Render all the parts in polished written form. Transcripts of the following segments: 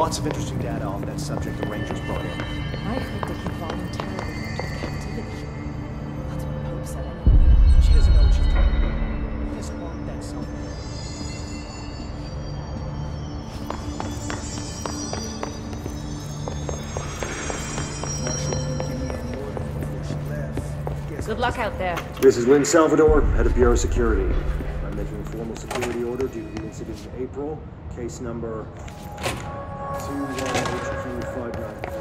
lots of interesting data off that subject the Rangers brought in. I heard that he voluntarily went into captivity. That's what Pope said anyway. She doesn't know what she's talking about. He doesn't want that self. Marshall didn't give me any orders before she left. Guess Good luck out there. This is Lynn Salvador, head of Bureau Security. I'm making a formal security order due to the incident in April. Case number 21HQ593.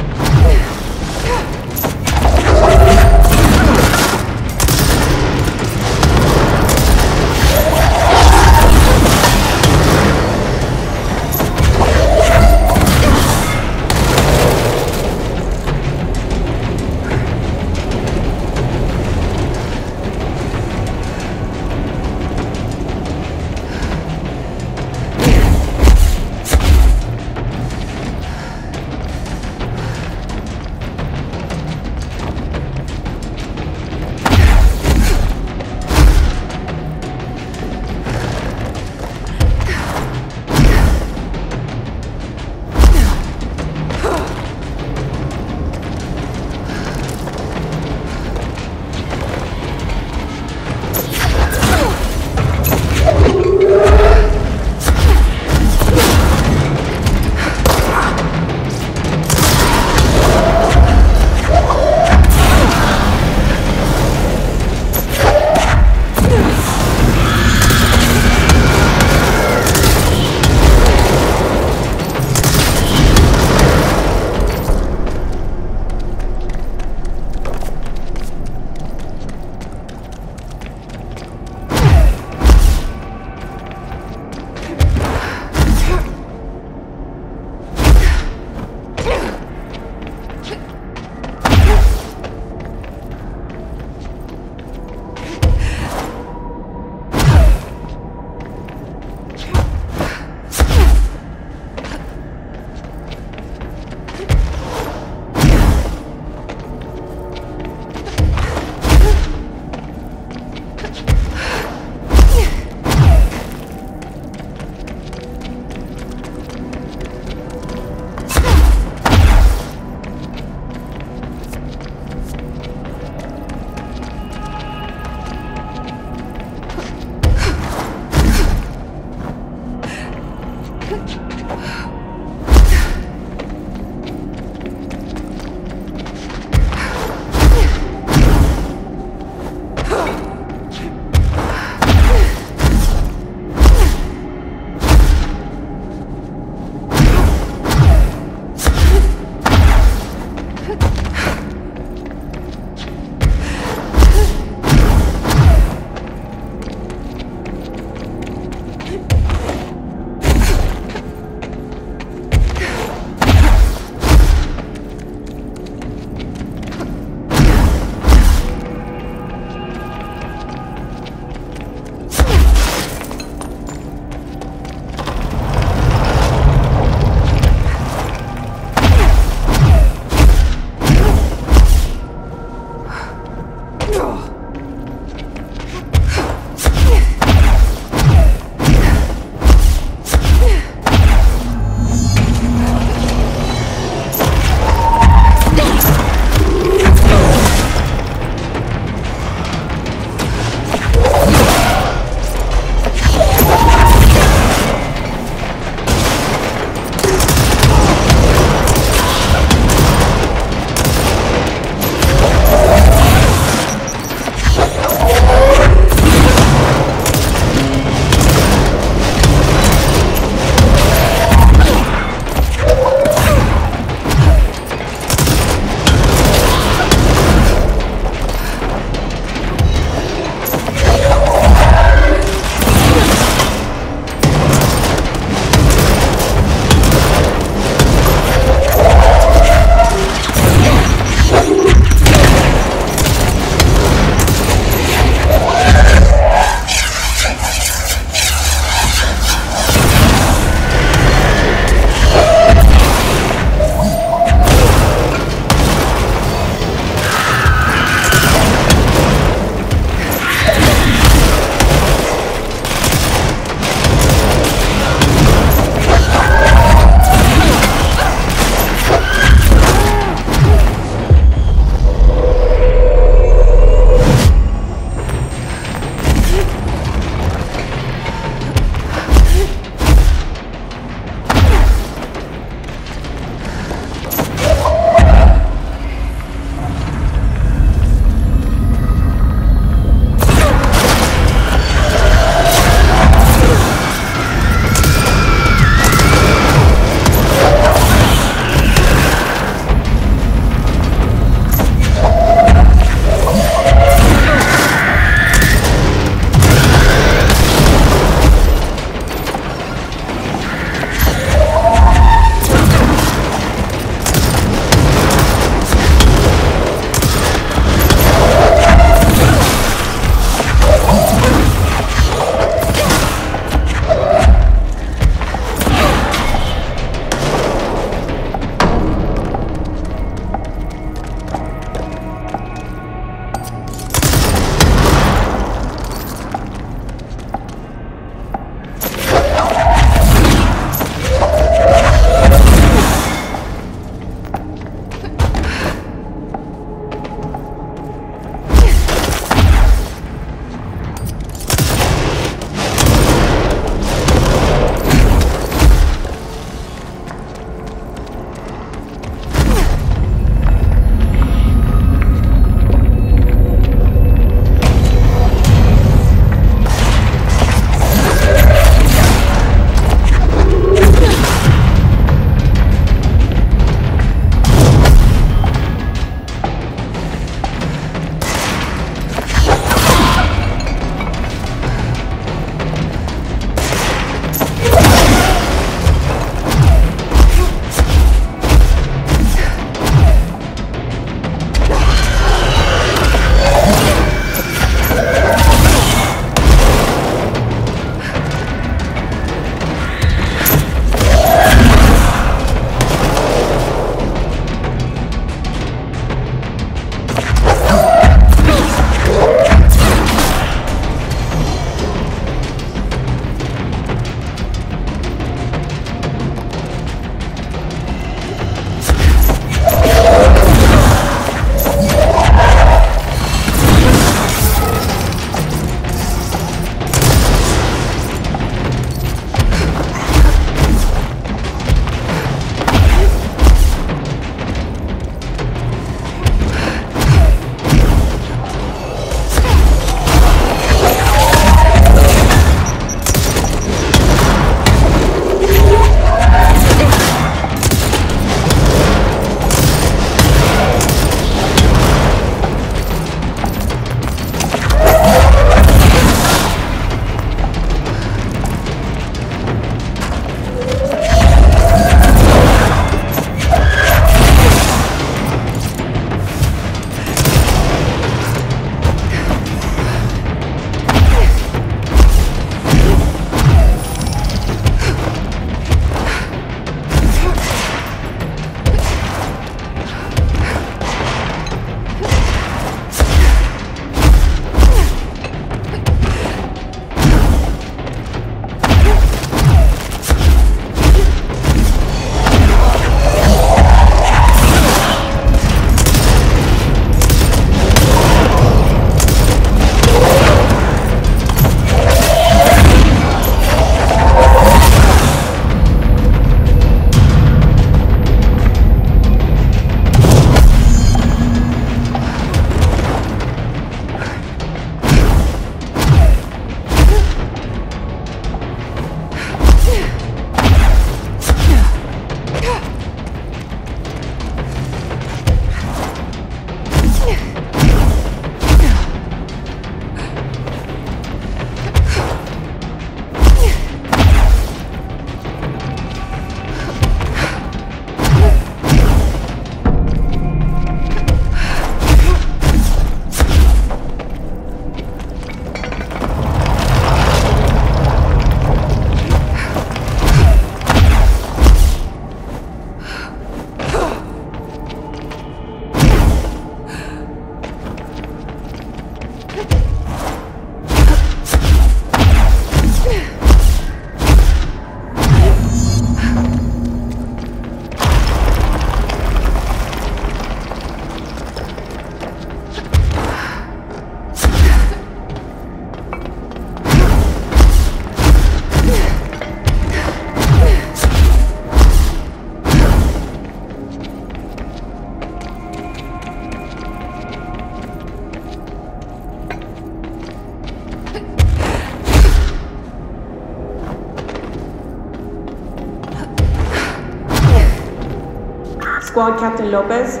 Squad Captain Lopez.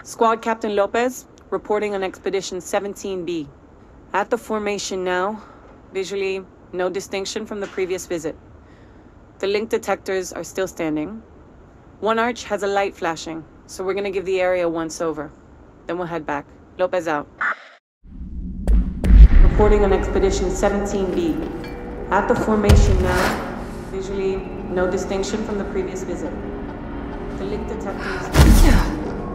Squad Captain Lopez, reporting on Expedition 17B. At the formation now, visually no distinction from the previous visit. The link detectors are still standing. One arch has a light flashing, so we're gonna give the area a once-over. Then we'll head back. Lopez out. Reporting on Expedition 17B. At the formation now, visually no distinction from the previous visit. The link detectors...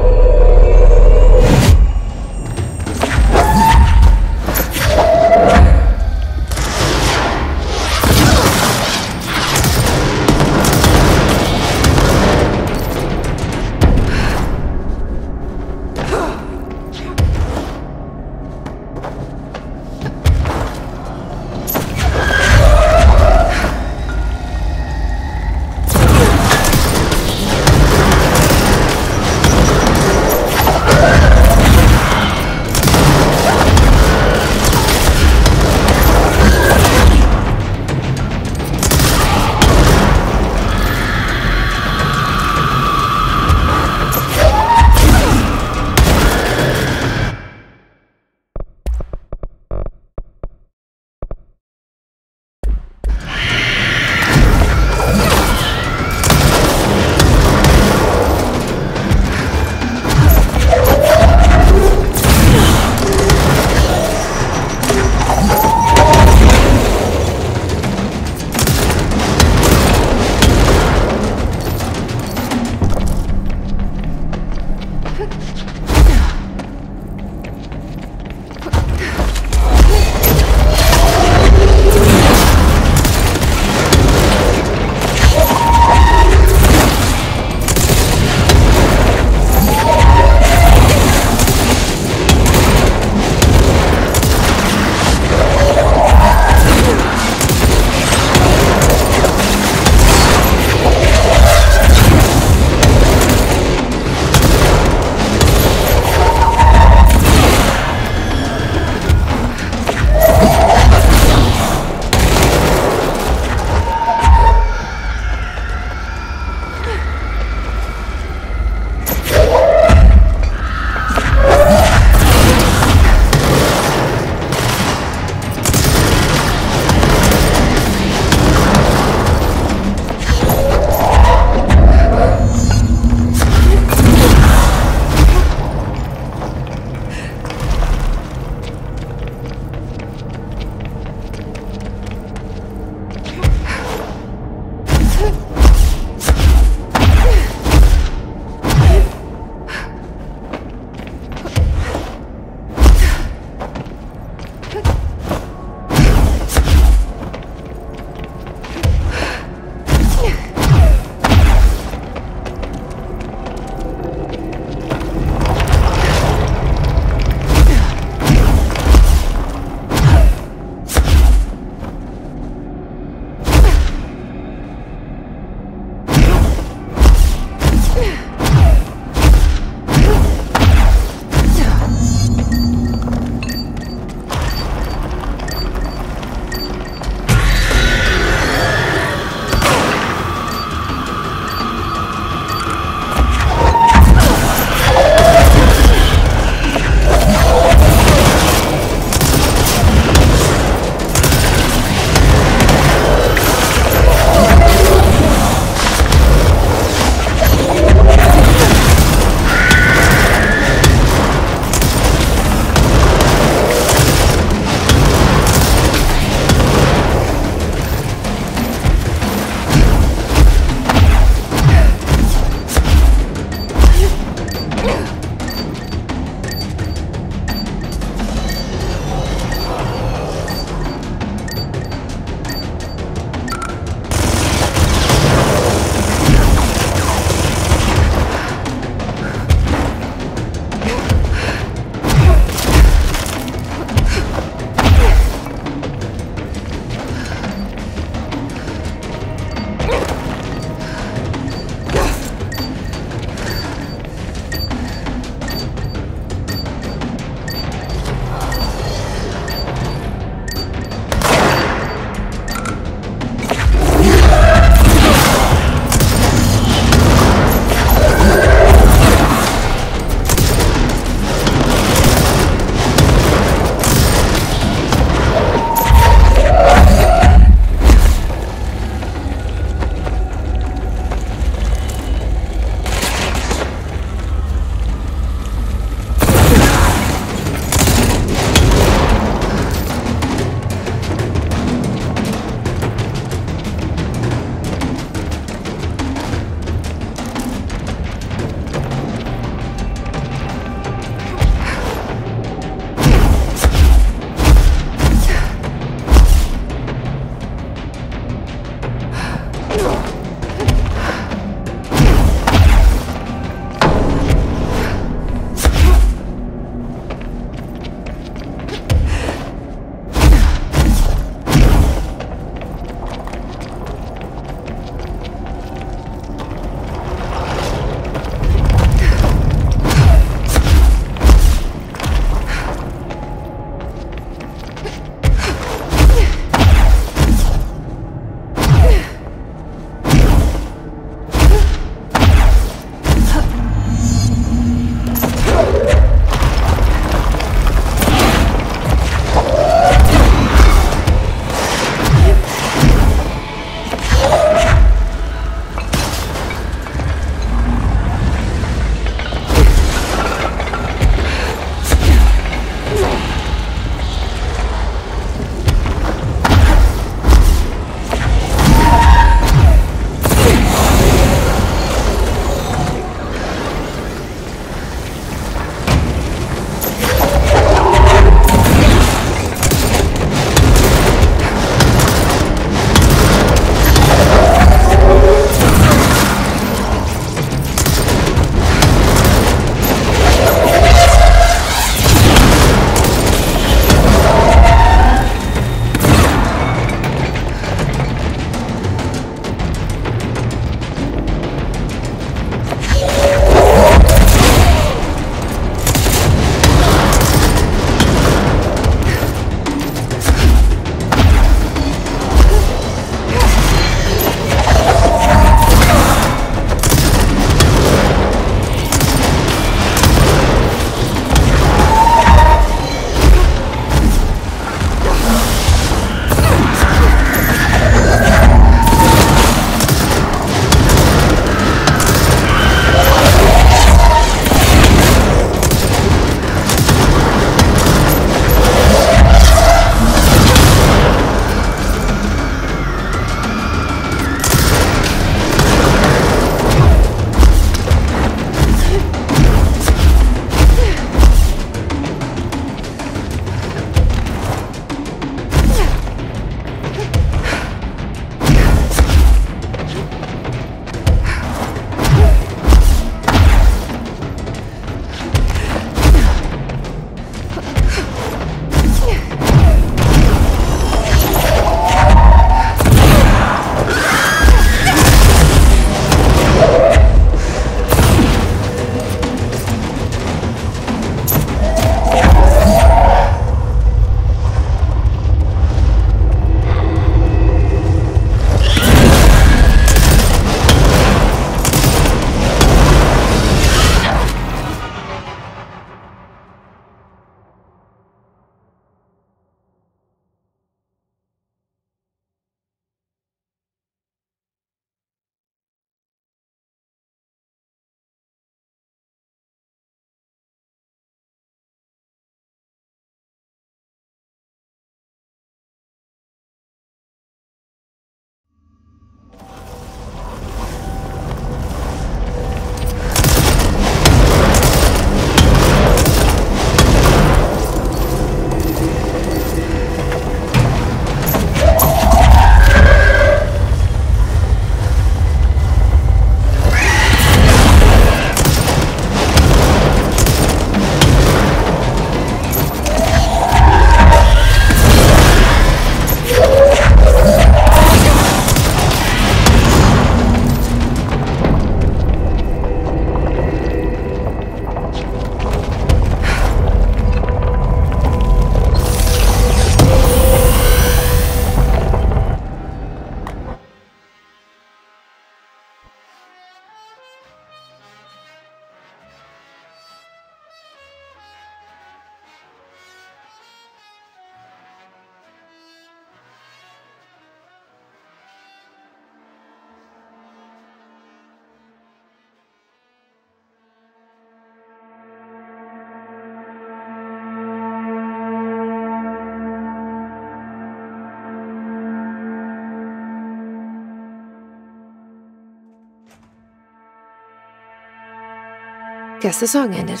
Guess the song ended.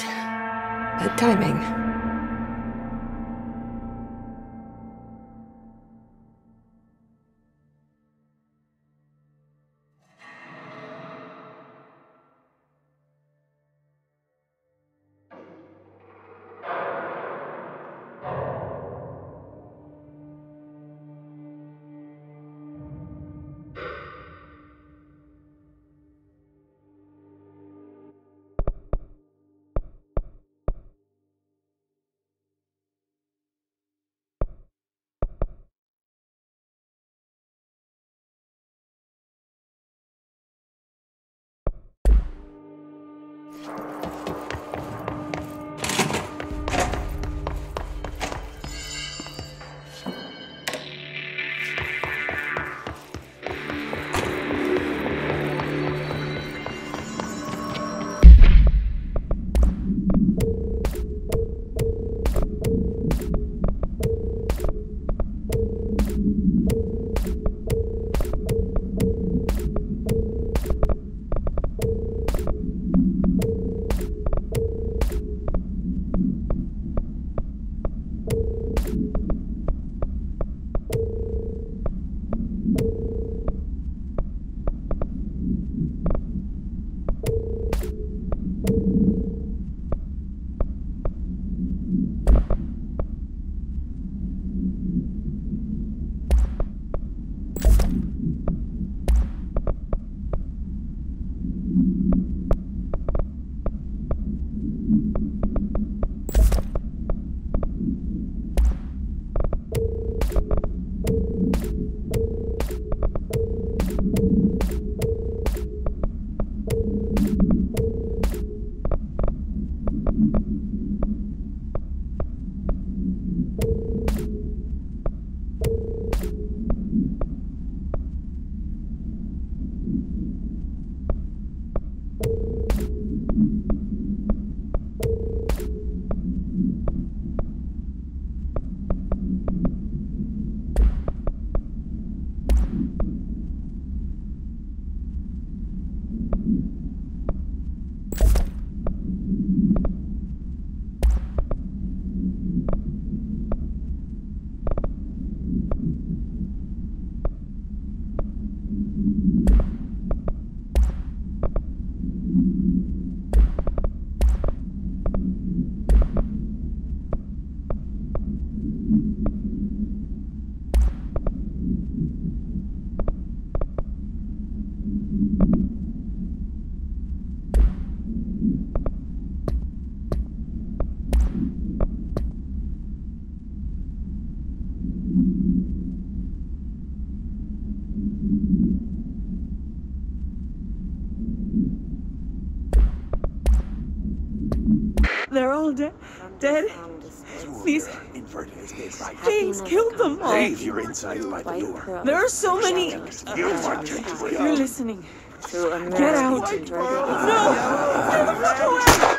Good timing. They're all dead. These things killed them all. Leave your inside by the door. There are so many. You're listening. Get out. No! Go away!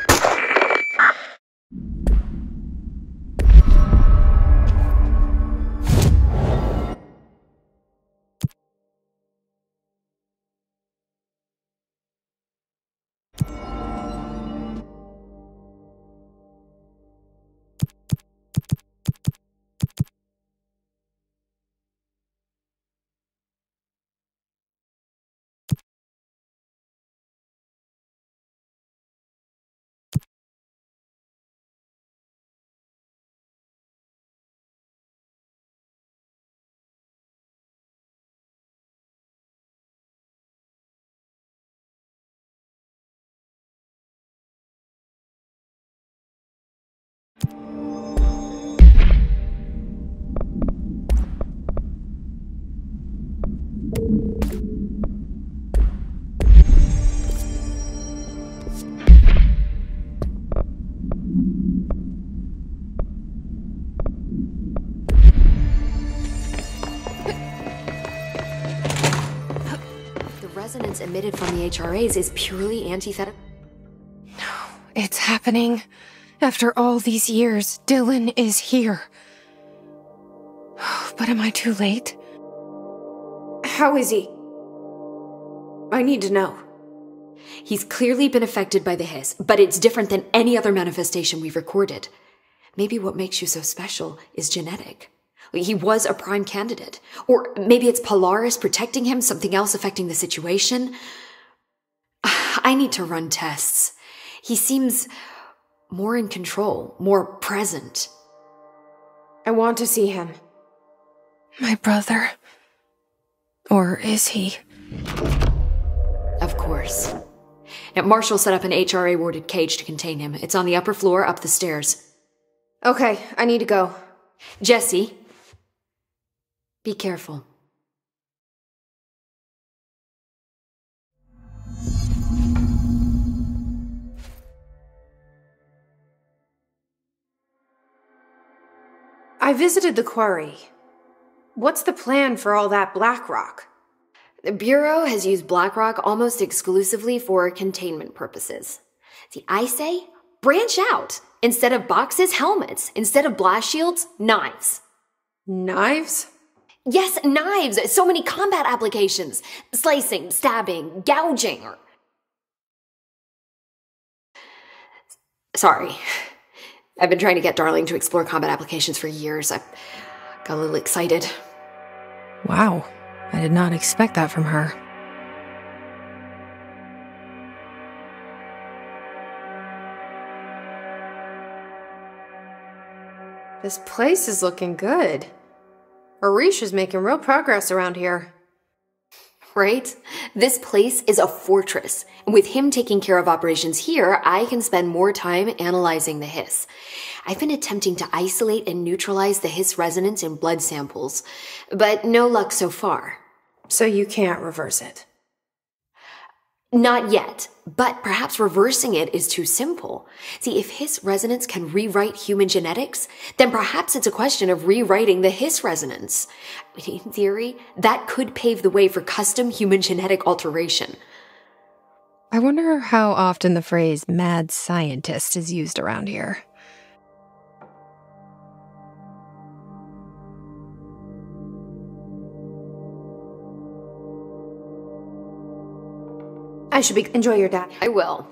Resonance emitted from the HRAs is purely antithetical. No, it's happening. After all these years, Dylan is here. But am I too late? How is he? I need to know. He's clearly been affected by the hiss, but it's different than any other manifestation we've recorded. Maybe what makes you so special is genetic. He was a prime candidate. Or maybe it's Polaris protecting him, something else affecting the situation. I need to run tests. He seems more in control, more present. I want to see him. My brother. Or is he? Of course. Now, Marshall set up an HRA-warded cage to contain him. It's on the upper floor, up the stairs. Okay, I need to go. Jesse, be careful. I visited the quarry. What's the plan for all that Blackrock? The Bureau has used Blackrock almost exclusively for containment purposes. See, I say, branch out. Instead of boxes, helmets. Instead of blast shields, knives. Knives? Yes, knives. So many combat applications. Slicing, stabbing, gouging. Sorry. I've been trying to get Darling to explore combat applications for years. I got a little excited. Wow. I did not expect that from her. This place is looking good. Arish is making real progress around here. Right? This place is a fortress. And with him taking care of operations here, I can spend more time analyzing the hiss. I've been attempting to isolate and neutralize the hiss resonance in blood samples, but no luck so far. So you can't reverse it? Not yet, but perhaps reversing it is too simple. See, if hiss resonance can rewrite human genetics, then perhaps it's a question of rewriting the hiss resonance. In theory, that could pave the way for custom human genetic alteration. I wonder how often the phrase mad scientist is used around here. I should enjoy your dad. I will.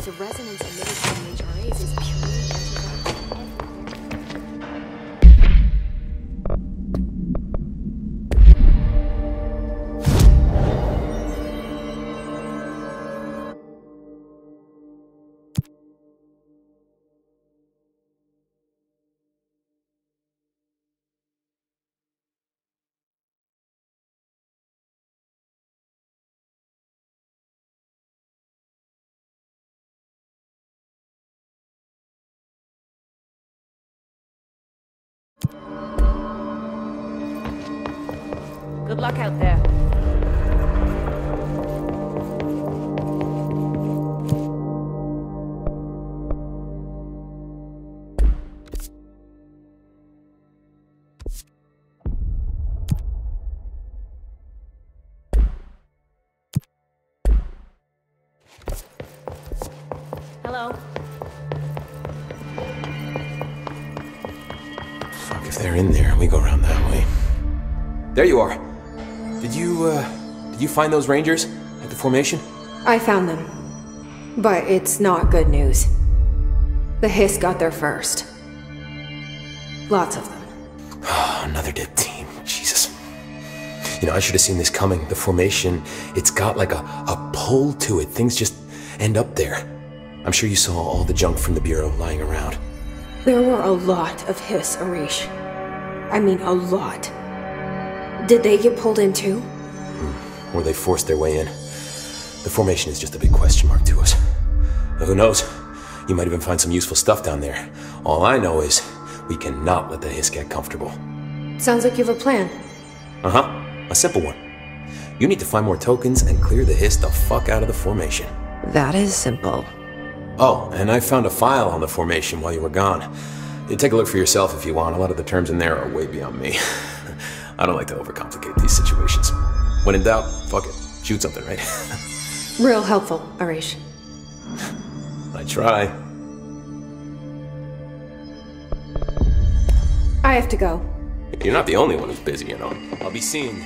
The resonance emitted from the HRAs is purely Good luck out there. Hello. Fuck, if they're in there, we go around that way. There you are. Did you find those Rangers at the formation? I found them. But it's not good news. The hiss got there first. Lots of them. Oh, another dead team. Jesus. You know, I should have seen this coming. The formation, it's got like a pull to it. Things just end up there. I'm sure you saw all the junk from the Bureau lying around. There were a lot of hiss, Arish. I mean, a lot. Did they get pulled in too? Or they forced their way in. The formation is just a big question mark to us. Who knows? You might even find some useful stuff down there. All I know is we cannot let the hiss get comfortable. Sounds like you have a plan. Uh-huh. A simple one. You need to find more tokens and clear the hiss the fuck out of the formation. That is simple. Oh, and I found a file on the formation while you were gone. You take a look for yourself if you want. A lot of the terms in there are way beyond me. I don't like to overcomplicate these situations. When in doubt, fuck it. shoot something, right? Real helpful, Arish. I try. I have to go. You're not the only one who's busy, you know. I'll be seeing.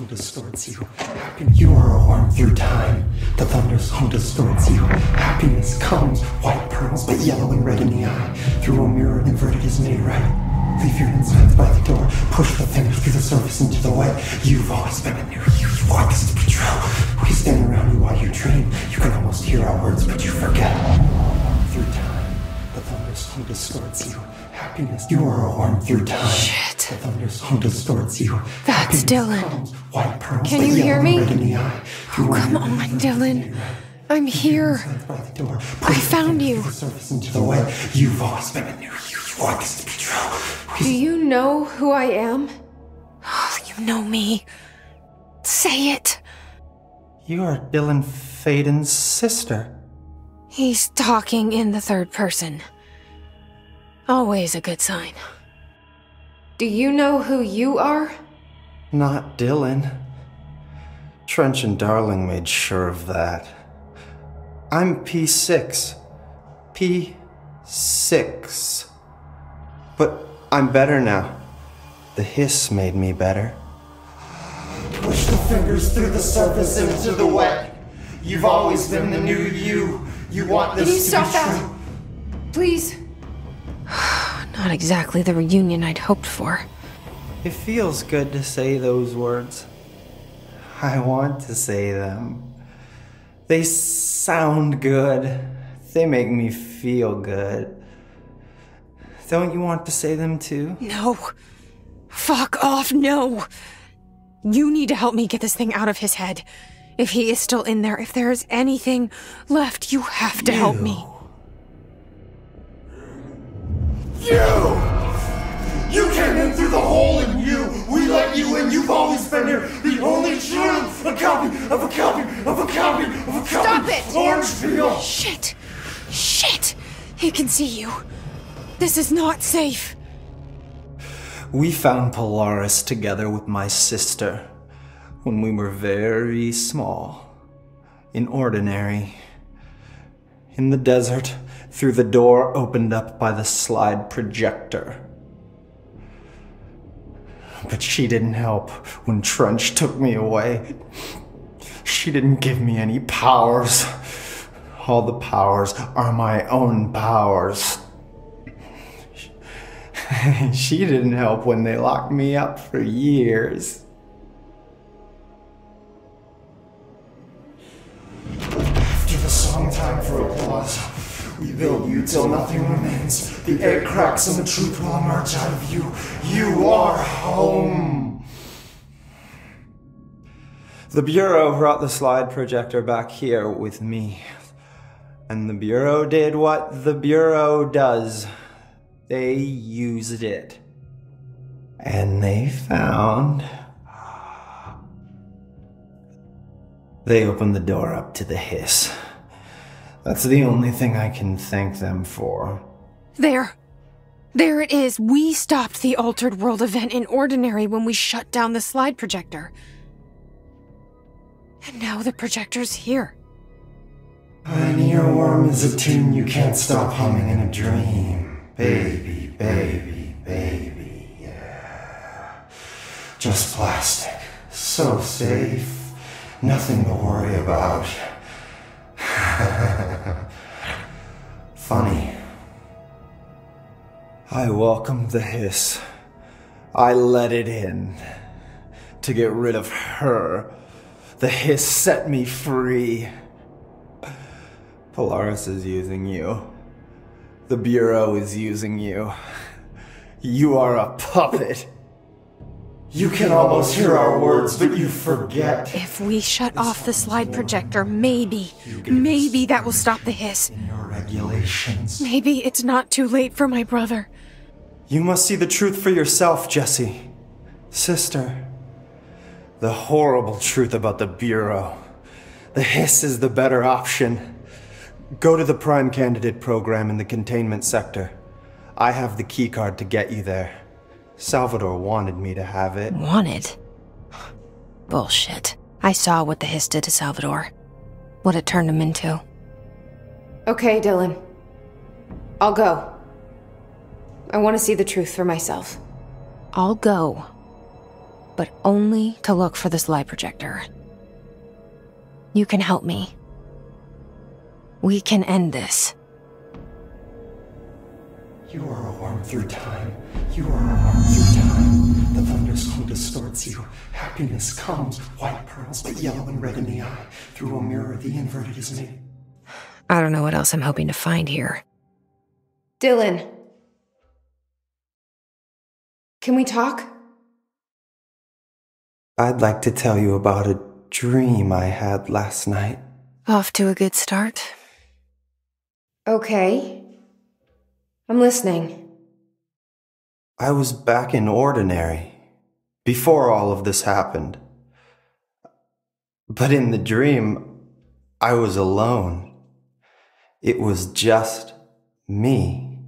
Distorts you. You are a worm through time. The thunderstorm distorts you. Happiness comes, white pearls, but yellow and red in the eye. Through a mirror inverted is made right. Leave your insides by the door. Push the fingers through the surface into the wet. You've always been a new you. You want this to be true. We stand around you while you dream. You can almost hear our words, but you forget. Through time, the thunderstorm distorts you. Happiness, you are a worm through time. Shit. The thunderstorm distorts you. That's Dylan. Comes, white pearls, Can you hear me? Oh, come on, Dylan. I'm here. I found you. You've always been a new you. You want this to be true. Do you know who I am? You know me. Say it. You are Dylan Faden's sister. He's talking in the third person. Always a good sign. Do you know who you are? Not Dylan. Trench and Darling made sure of that. I'm P6. P6. But I'm better now. The hiss made me better. Push the fingers through the surface into the wet. You've always been the new you. You want this Can you to stop be that? true. Please. Not exactly the reunion I'd hoped for. It feels good to say those words. I want to say them. They sound good. They make me feel good. Don't you want to say them too? No. Fuck off, no. You need to help me get this thing out of his head. If he is still in there, if there is anything left, you have to help me. You came in through the hole in you. We let you in. You've always been here. The only true. A copy of a copy of a copy of a copy. Stop it! Orange peel. Shit. Shit. He can see you. This is not safe. We found Polaris together with my sister when we were very small. In Ordinary. In the desert, through the door opened up by the slide projector. But she didn't help when Trench took me away. She didn't give me any powers. All the powers are my own powers. She didn't help when they locked me up for years. After the song time for applause, we build you till nothing remains. The air cracks and the truth will emerge out of you. You are home. The Bureau brought the slide projector back here with me. And the Bureau did what the Bureau does. They used it. And they found... They opened the door up to the hiss. That's the only thing I can thank them for. There. There it is. We stopped the Altered World event in Ordinary when we shut down the slide projector. And now the projector's here. An earworm is a tune you can't stop humming in a dream. Baby, baby, baby, yeah. Just plastic. So safe. Nothing to worry about. Funny. I welcomed the hiss. I let it in. To get rid of her. The hiss set me free. Polaris is using you. The Bureau is using you. You are a puppet. You can almost hear our words, but you forget. If we shut off the slide projector, maybe that will stop the hiss. In your regulations. Maybe it's not too late for my brother. You must see the truth for yourself, Jesse. Sister. The horrible truth about the Bureau. The hiss is the better option. Go to the Prime Candidate program in the containment sector. I have the keycard to get you there. Salvador wanted me to have it. Wanted? Bullshit. I saw what the hiss did to Salvador. What it turned him into. Okay, Dylan. I'll go. I want to see the truth for myself. I'll go. But only to look for the slide projector. You can help me. We can end this. You are a worm through time. You are a worm through time. The thunderstorm distorts you. Happiness comes, white pearls, but yellow and red in the eye. Through a mirror, the inverted is made. I don't know what else I'm hoping to find here. Dylan. Can we talk? I'd like to tell you about a dream I had last night. Off to a good start. Okay. I'm listening. I was back in Ordinary, before all of this happened. But in the dream, I was alone. It was just me.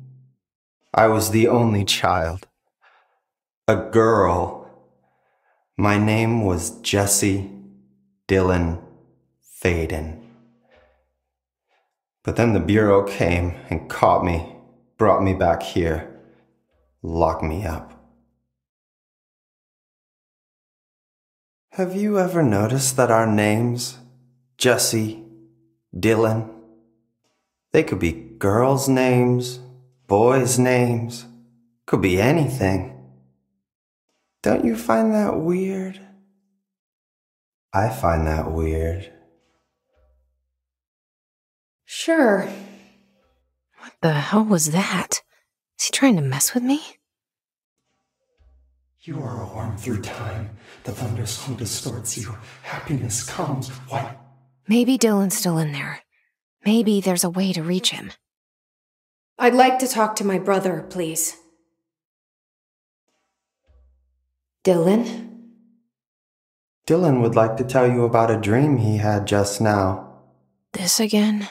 I was the only child. A girl. My name was Jesse Dylan Faden. But then the Bureau came and caught me, brought me back here, locked me up. Have you ever noticed that our names, Jesse, Dylan, they could be girls' names, boys' names, could be anything. Don't you find that weird? I find that weird. Sure. What the hell was that? Is he trying to mess with me? You are a worm through time. The thunderstorm distorts you. Happiness comes, white. Maybe Dylan's still in there. Maybe there's a way to reach him. I'd like to talk to my brother, please. Dylan? Dylan would like to tell you about a dream he had just now. This again?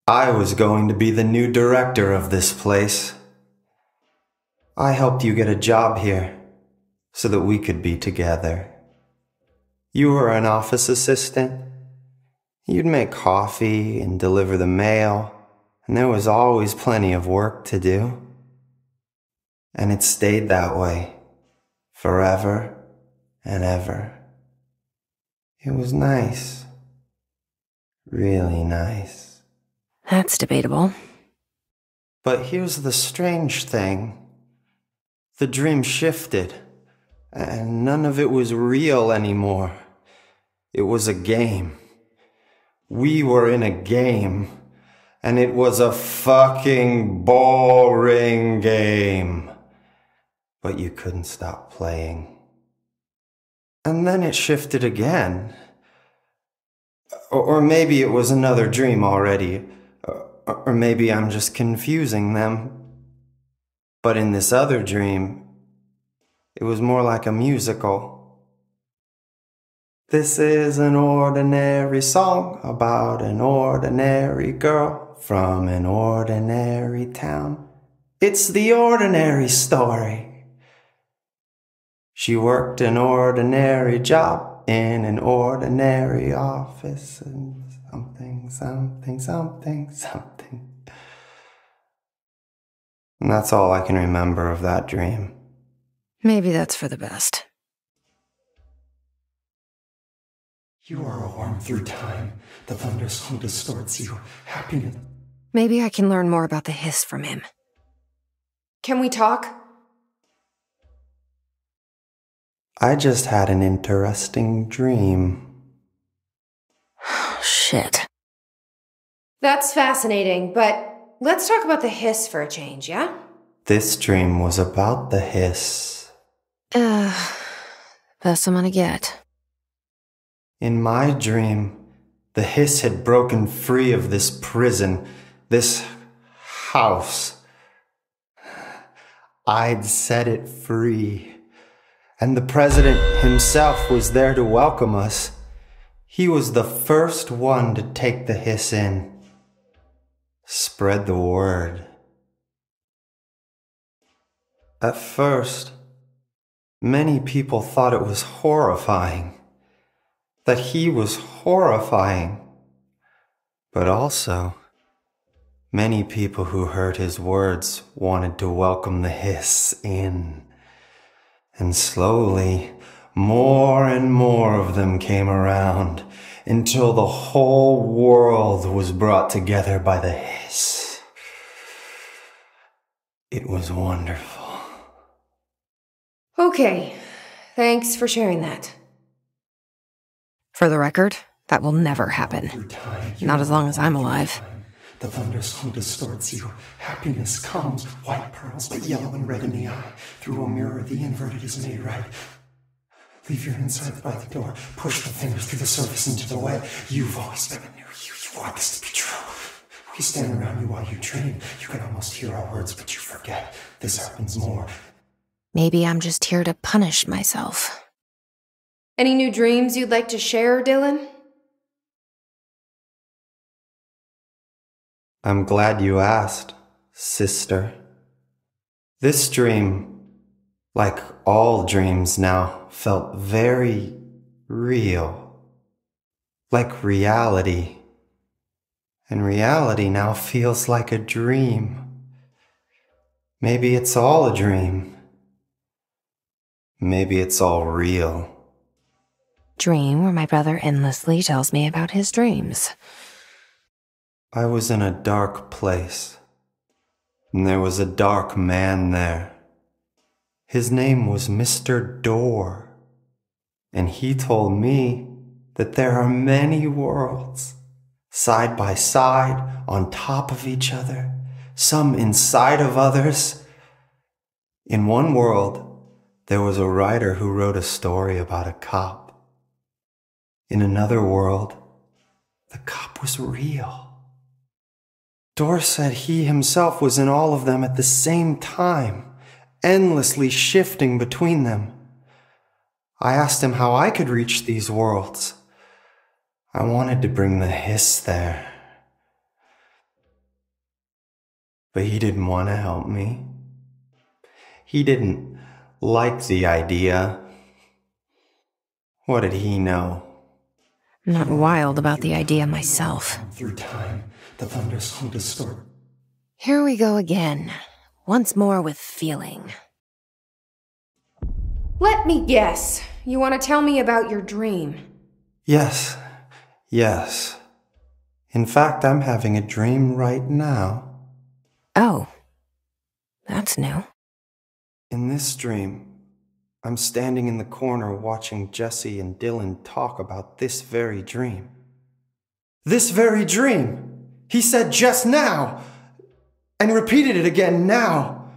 I was going to be the new director of this place. I helped you get a job here, so that we could be together. You were an office assistant. You'd make coffee and deliver the mail, and there was always plenty of work to do. And it stayed that way. Forever and ever. It was nice. Really nice. That's debatable. But here's the strange thing. The dream shifted, and none of it was real anymore. It was a game. We were in a game, and it was a fucking boring game. But you couldn't stop playing. And then it shifted again. Or maybe it was another dream already. Or maybe I'm just confusing them. But in this other dream, it was more like a musical. This is an ordinary song about an ordinary girl from an ordinary town. It's the ordinary story. She worked an ordinary job in an ordinary office and something, something, something, something. And that's all I can remember of that dream. Maybe that's for the best. You are a worm through time. The thunderstorm distorts you. Happiness. Maybe I can learn more about the hiss from him. Can we talk? I just had an interesting dream. Shit. That's fascinating, but let's talk about the hiss for a change, yeah? This dream was about the hiss. Best I'm gonna get. In my dream, the Hiss had broken free of this prison, this house. I'd set it free. And the president himself was there to welcome us. He was the first one to take the Hiss in. Spread the word. At first, many people thought it was horrifying. That he was horrifying. But also, many people who heard his words wanted to welcome the Hiss in. And slowly, more and more of them came around until the whole world was brought together by the Hiss. It was wonderful. Okay, thanks for sharing that. For the record, that will never happen. Not as long as I'm alive. The thunderstorm distorts you. Happiness comes, white pearls, but yellow and red in the eye. Through a mirror, the inverted is made right. Leave your insides by the door. Push the fingers through the surface into the web. You've always been near you. You want this to be true. We stand around you while you dream. You can almost hear our words, but you forget. This happens more. Maybe I'm just here to punish myself. Any new dreams you'd like to share, Dylan? I'm glad you asked, sister. This dream, like all dreams now, felt very real. Like reality. And reality now feels like a dream. Maybe it's all a dream. Maybe it's all real. Dream where my brother endlessly tells me about his dreams. I was in a dark place, and there was a dark man there. His name was Mr. Door, and he told me that there are many worlds, side by side, on top of each other, some inside of others. In one world, there was a writer who wrote a story about a cop. In another world, the cop was real. Door said he himself was in all of them at the same time, endlessly shifting between them. I asked him how I could reach these worlds. I wanted to bring the Hiss there. But he didn't want to help me. He didn't like the idea. What did he know? I'm not wild about the idea myself. Through time, the thunderstorm distort. Here we go again. Once more with feeling. Let me guess. You want to tell me about your dream? Yes. In fact, I'm having a dream right now. Oh. That's new. In this dream, I'm standing in the corner watching Jesse and Dylan talk about this very dream. This very dream! He said just now! And repeated it again now!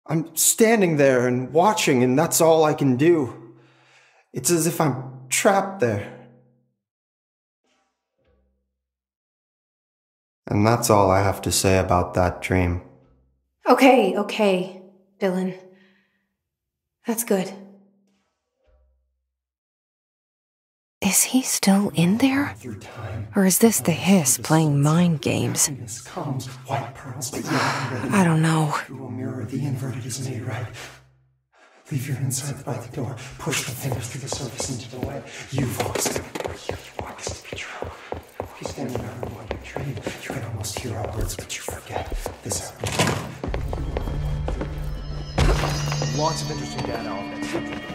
I'm standing there and watching, and that's all I can do. It's as if I'm trapped there. And that's all I have to say about that dream. Okay, Dylan. That's good. Is he still in there? Or is this the Hiss playing mind games? I don't know. Through a mirror, the inverted is made right. Leave your insides by the door. Push the fingers through the surface into the web. You've always been there. You want this to be true. We stand around while you dream. You can almost hear our words, but you forget. This happens. Lots of interesting data on that subject.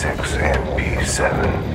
P6 and P7.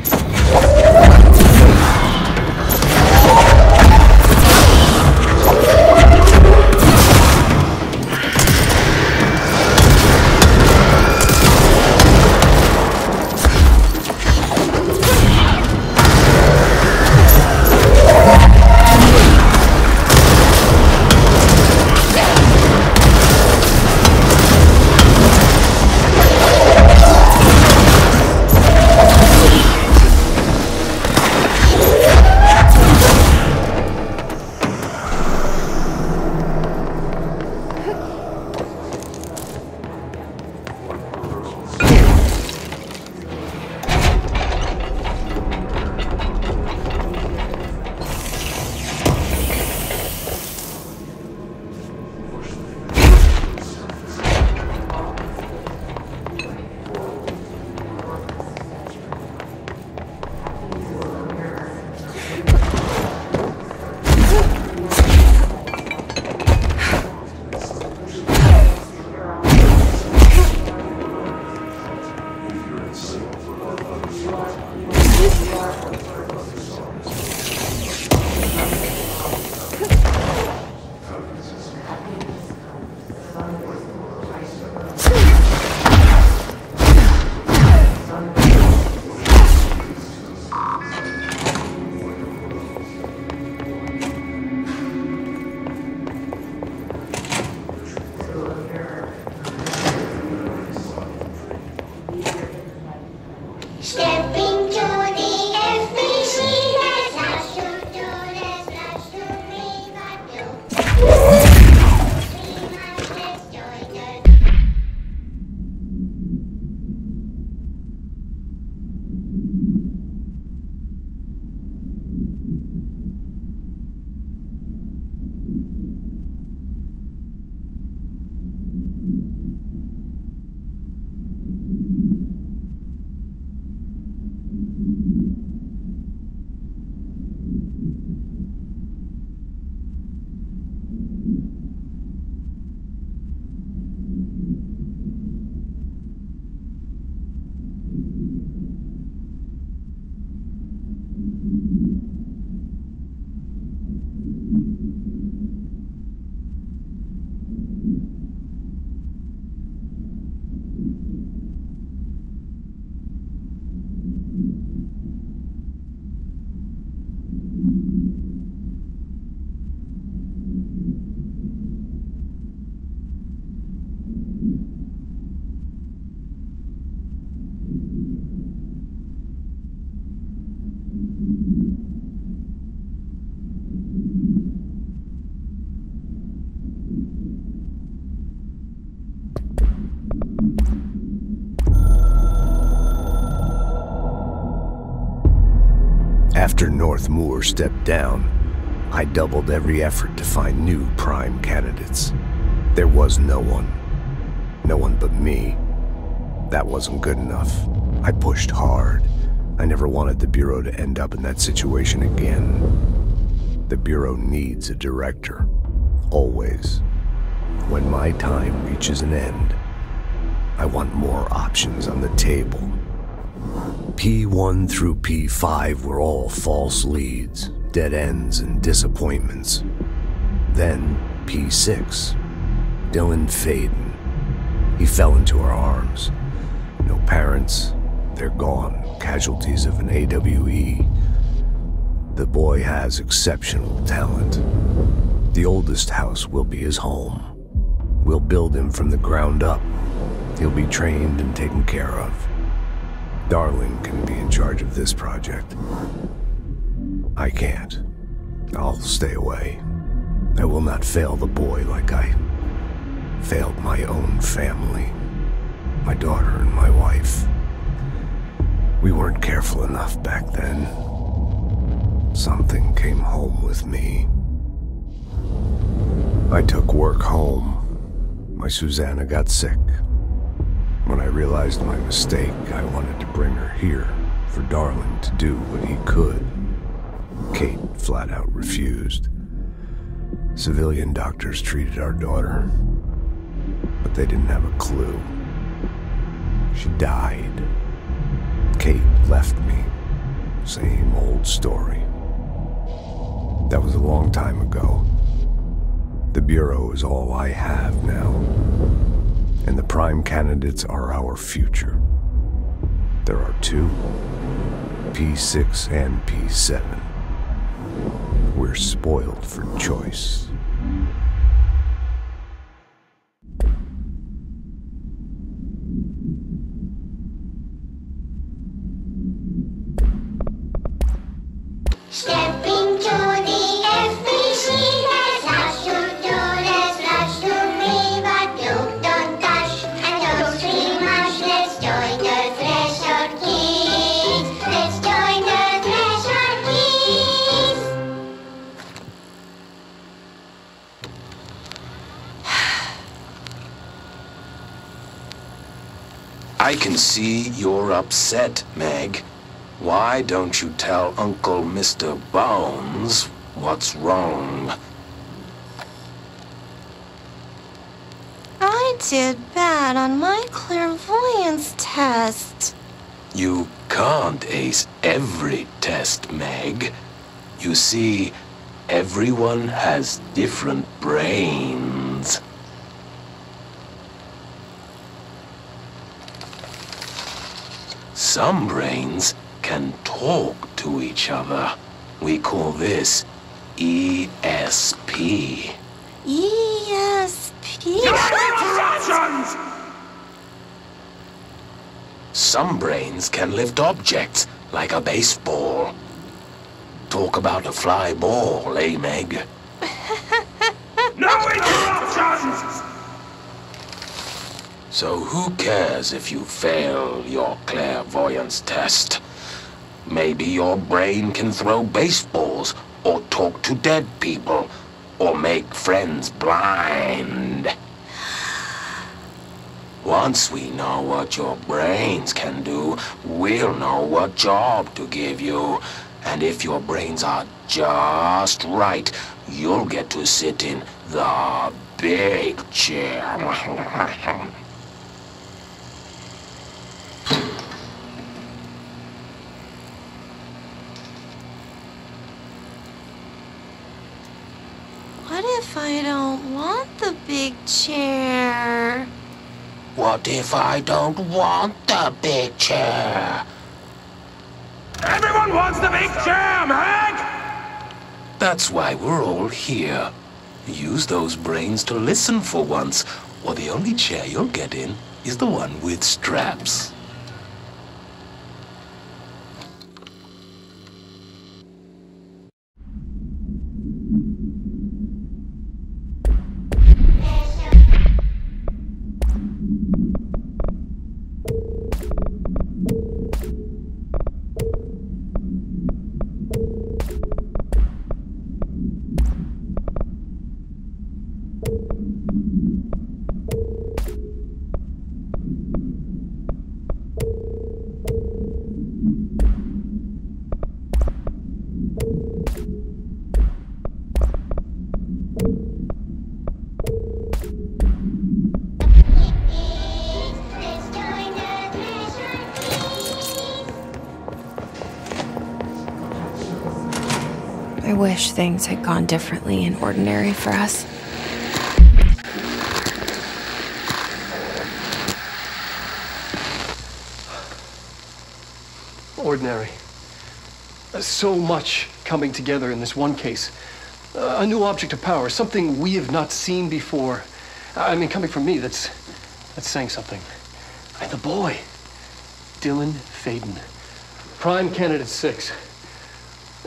After North Moore stepped down, I doubled every effort to find new prime candidates. There was no one. No one but me. That wasn't good enough. I pushed hard. I never wanted the Bureau to end up in that situation again. The Bureau needs a director. Always. When my time reaches an end, I want more options on the table. P1 through P5 were all false leads, dead ends, and disappointments. Then P6, Dylan Faden. He fell into our arms. No parents, they're gone, casualties of an AWE. The boy has exceptional talent. The oldest house will be his home. We'll build him from the ground up. He'll be trained and taken care of. Darling can be in charge of this project. I can't. I'll stay away. I will not fail the boy like I failed my own family, my daughter and my wife. We weren't careful enough back then. Something came home with me. I took work home. My Susanna got sick. When I realized my mistake, I wanted to bring her here for Darling to do what he could. Kate flat out refused. Civilian doctors treated our daughter, but they didn't have a clue. She died. Kate left me. Same old story. That was a long time ago. The Bureau is all I have now. And the prime candidates are our future. There are two, P6 and P7. We're spoiled for choice. Stepping to the FBC, there's lots to do, there's lots to be, but don't touch and don't scream much. Let's join the Threshold Kids. Let's join the Threshold Kids. I can see you're upset, Meg. Why don't you tell Uncle Mr. Bones what's wrong? I did bad on my clairvoyance test. You can't ace every test, Meg. You see, everyone has different brains. Some brains can talk to each other. We call this ESP. ESP? Interruptions! Some brains can lift objects like a baseball. Talk about a fly ball, eh, Meg? No interruptions! So who cares if you fail your clairvoyance test? Maybe your brain can throw baseballs, or talk to dead people, or make friends blind. Once we know what your brains can do, we'll know what job to give you. And if your brains are just right, you'll get to sit in the big chair. What if I don't want the big chair? What if I don't want the big chair? Everyone wants the big chair, Meg! That's why we're all here. Use those brains to listen for once, or the only chair you'll get in is the one with straps. I wish things had gone differently in Ordinary for us. Ordinary. So much coming together in this one case. A new object of power, something we have not seen before. I mean, coming from me, that's saying something. And the boy, Dylan Faden, prime candidate 6.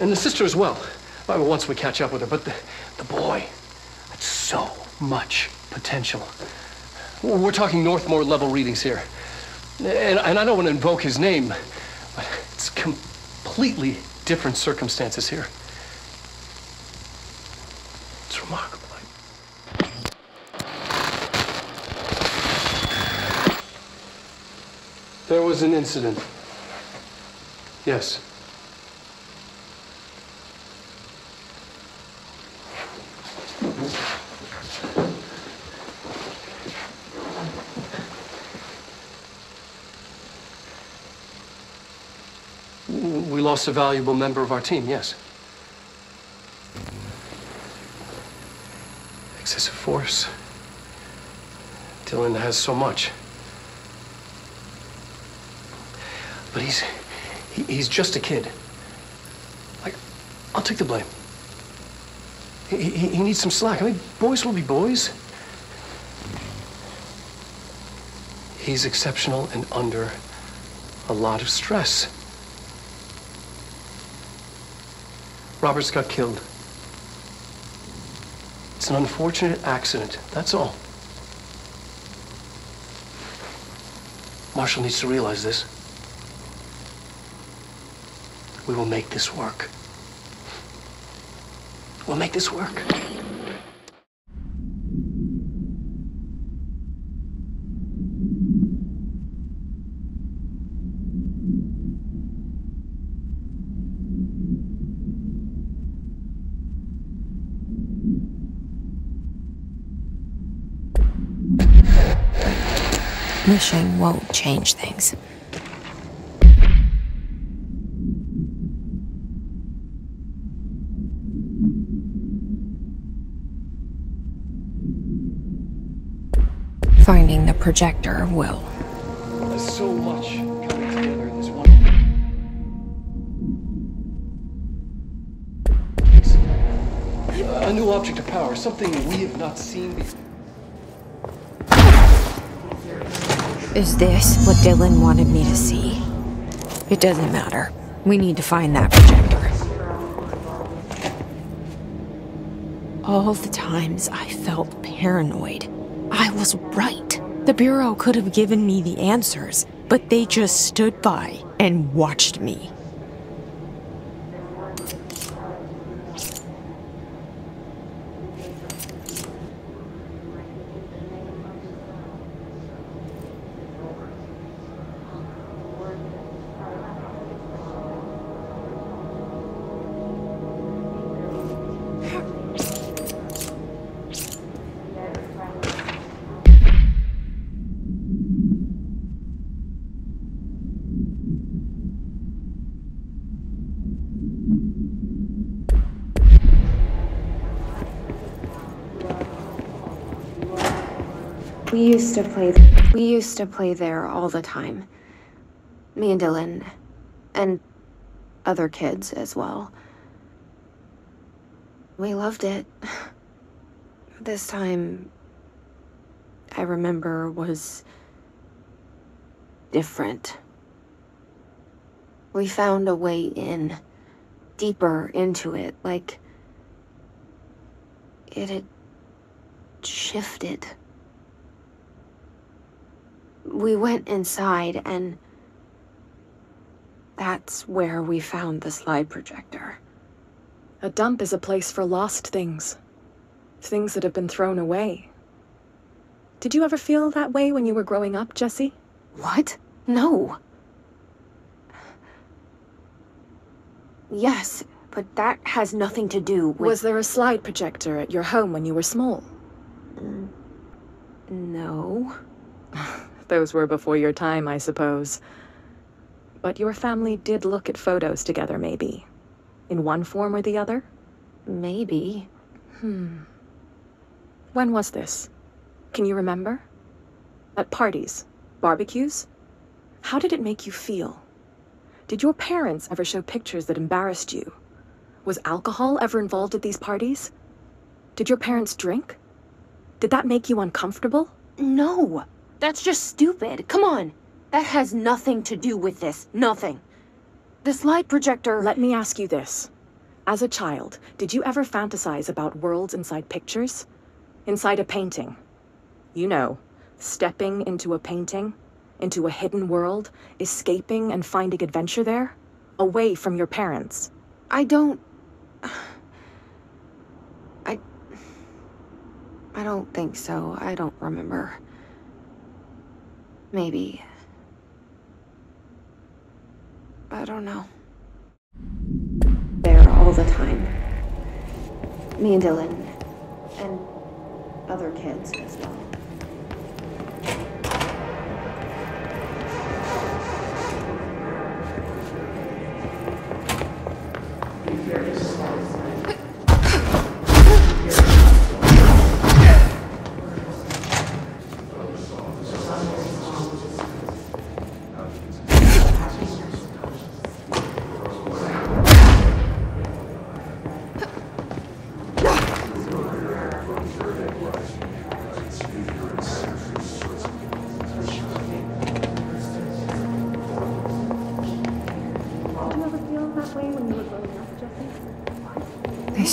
And the sister as well. Once we catch up with her, but the boy, that's so much potential. We're talking Northmore level readings here. And I don't want to invoke his name, but it's completely different circumstances here. It's remarkable. There was an incident. Yes. We lost a valuable member of our team, yes. Excessive force. Dylan has so much. But he's just a kid. Like, I'll take the blame. He needs some slack. I mean, boys will be boys. He's exceptional and under a lot of stress. Roberts got killed. It's an unfortunate accident, that's all. Marshall needs to realize this. We will make this work. We'll make this work. Wishing won't change things. Finding the projector will. There's so much coming together in this one. A new object of power, something we have not seen before. Is this what Dylan wanted me to see? It doesn't matter. We need to find that projector. All the times I felt paranoid, I was right. The Bureau could have given me the answers, but they just stood by and watched me. We used to play there all the time. Me and Dylan, and other kids as well. We loved it. This time, I remember, was different. We found a way in, deeper into it, like it had shifted. We went inside, and that's where we found the slide projector. A dump is a place for lost things. Things that have been thrown away. Did you ever feel that way when you were growing up, Jessie? What? No. Yes, but that has nothing to do with... Was there a slide projector at your home when you were small? No. Those were before your time, I suppose. But your family did look at photos together, maybe? In one form or the other? Maybe. When was this? Can you remember? At parties? Barbecues? How did it make you feel? Did your parents ever show pictures that embarrassed you? Was alcohol ever involved at these parties? Did your parents drink? Did that make you uncomfortable? No! That's just stupid. Come on. That has nothing to do with this. Nothing. The slide projector... Let me ask you this. As a child, did you ever fantasize about worlds inside pictures? Inside a painting? You know, stepping into a painting, into a hidden world, escaping and finding adventure there? Away from your parents. I don't think so. I don't remember. Maybe. I don't know. There all the time. Me and Dylan. And other kids as well.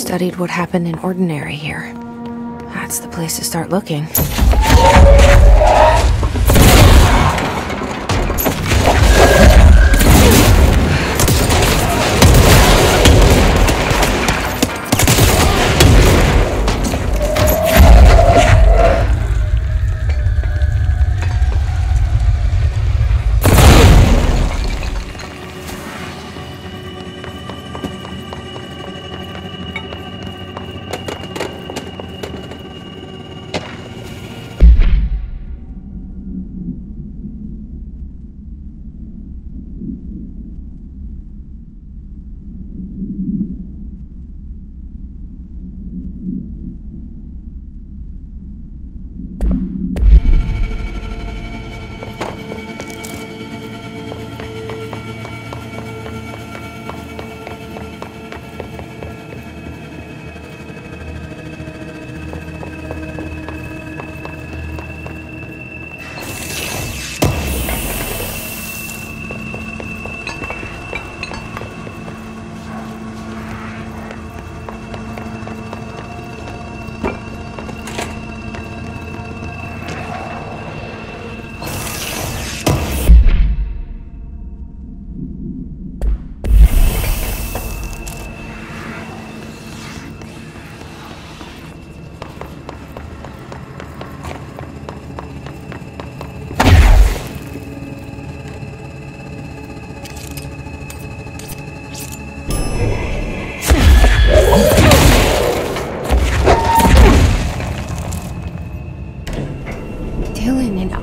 studied what happened in Ordinary here. That's the place to start looking.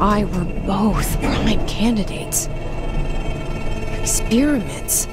I were both prime candidates. Experiments.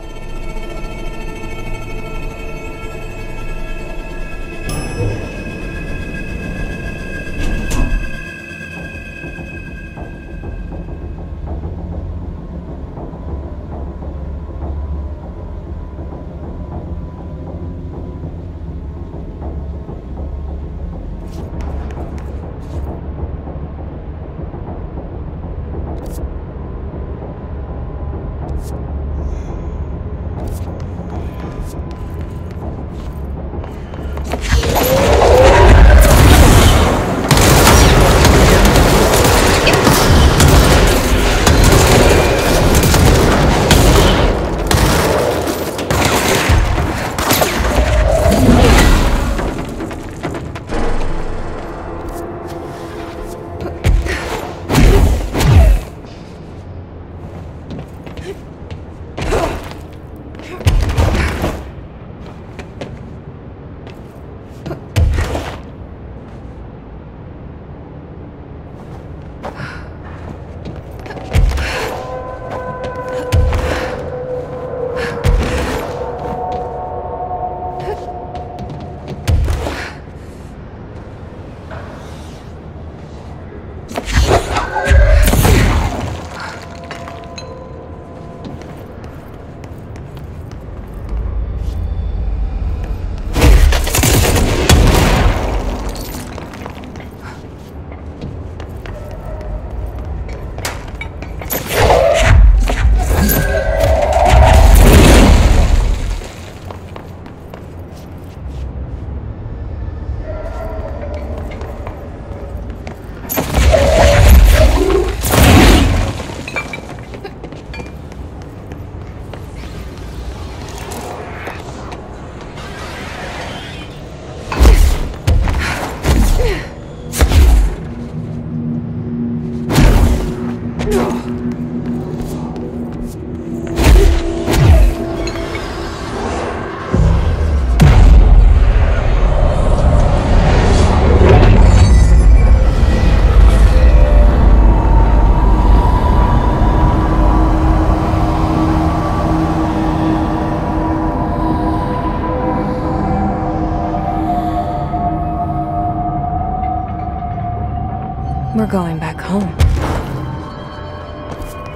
We're going back home.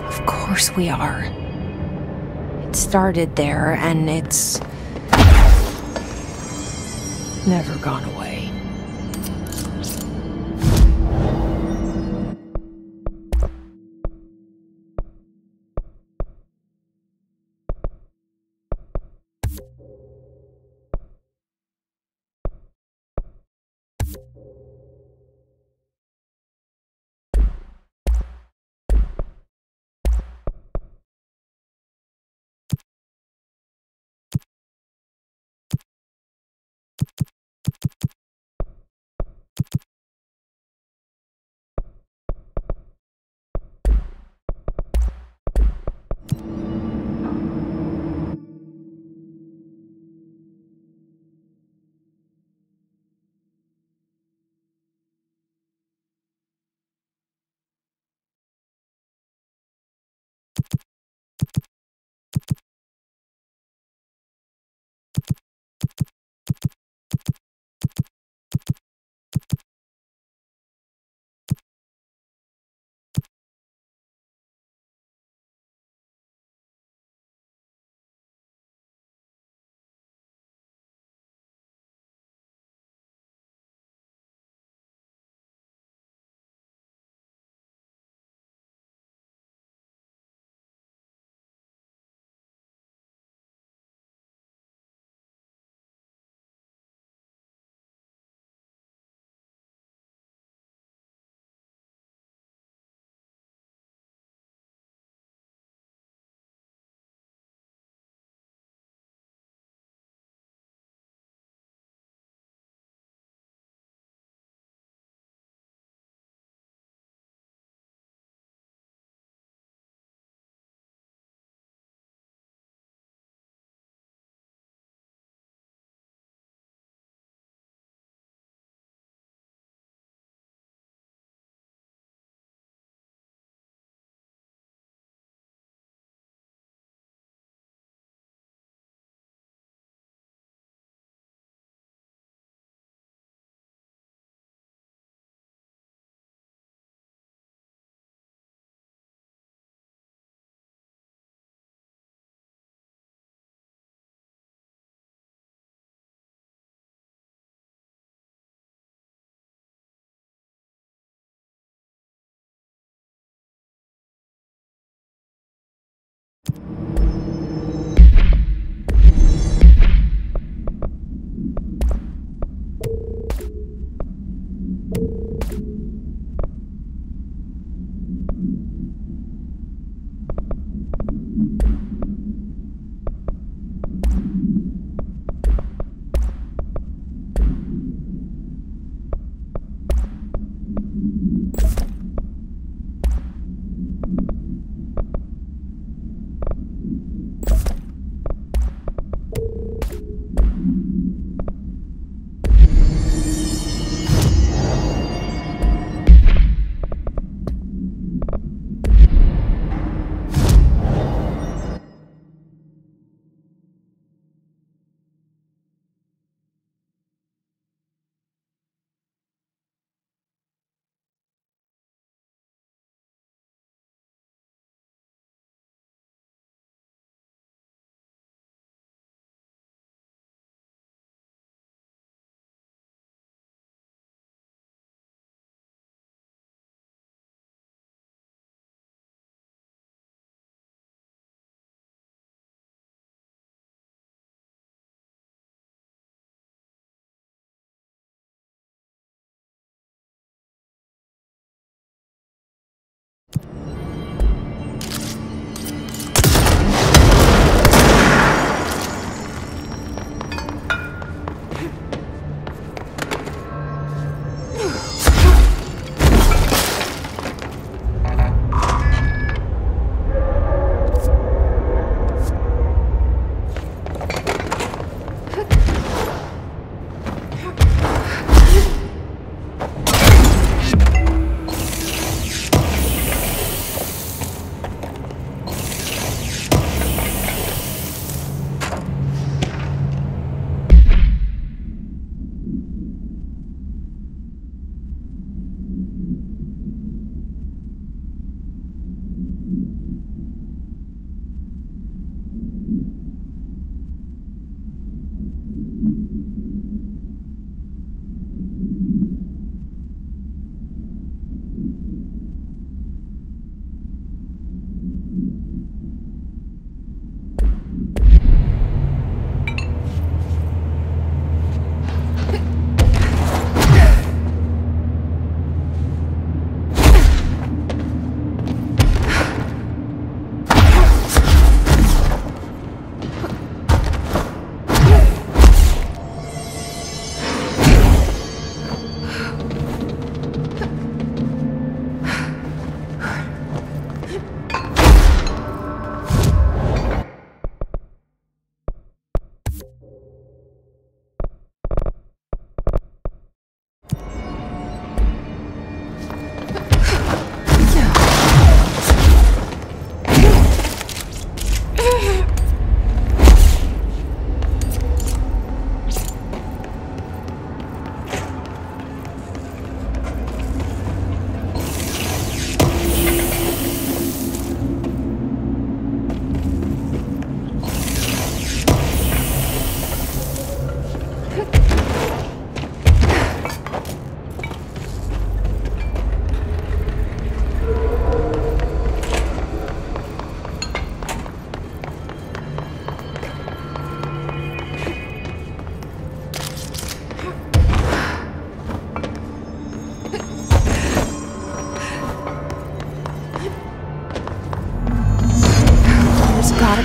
Of course we are. It started there, and it's never gone away.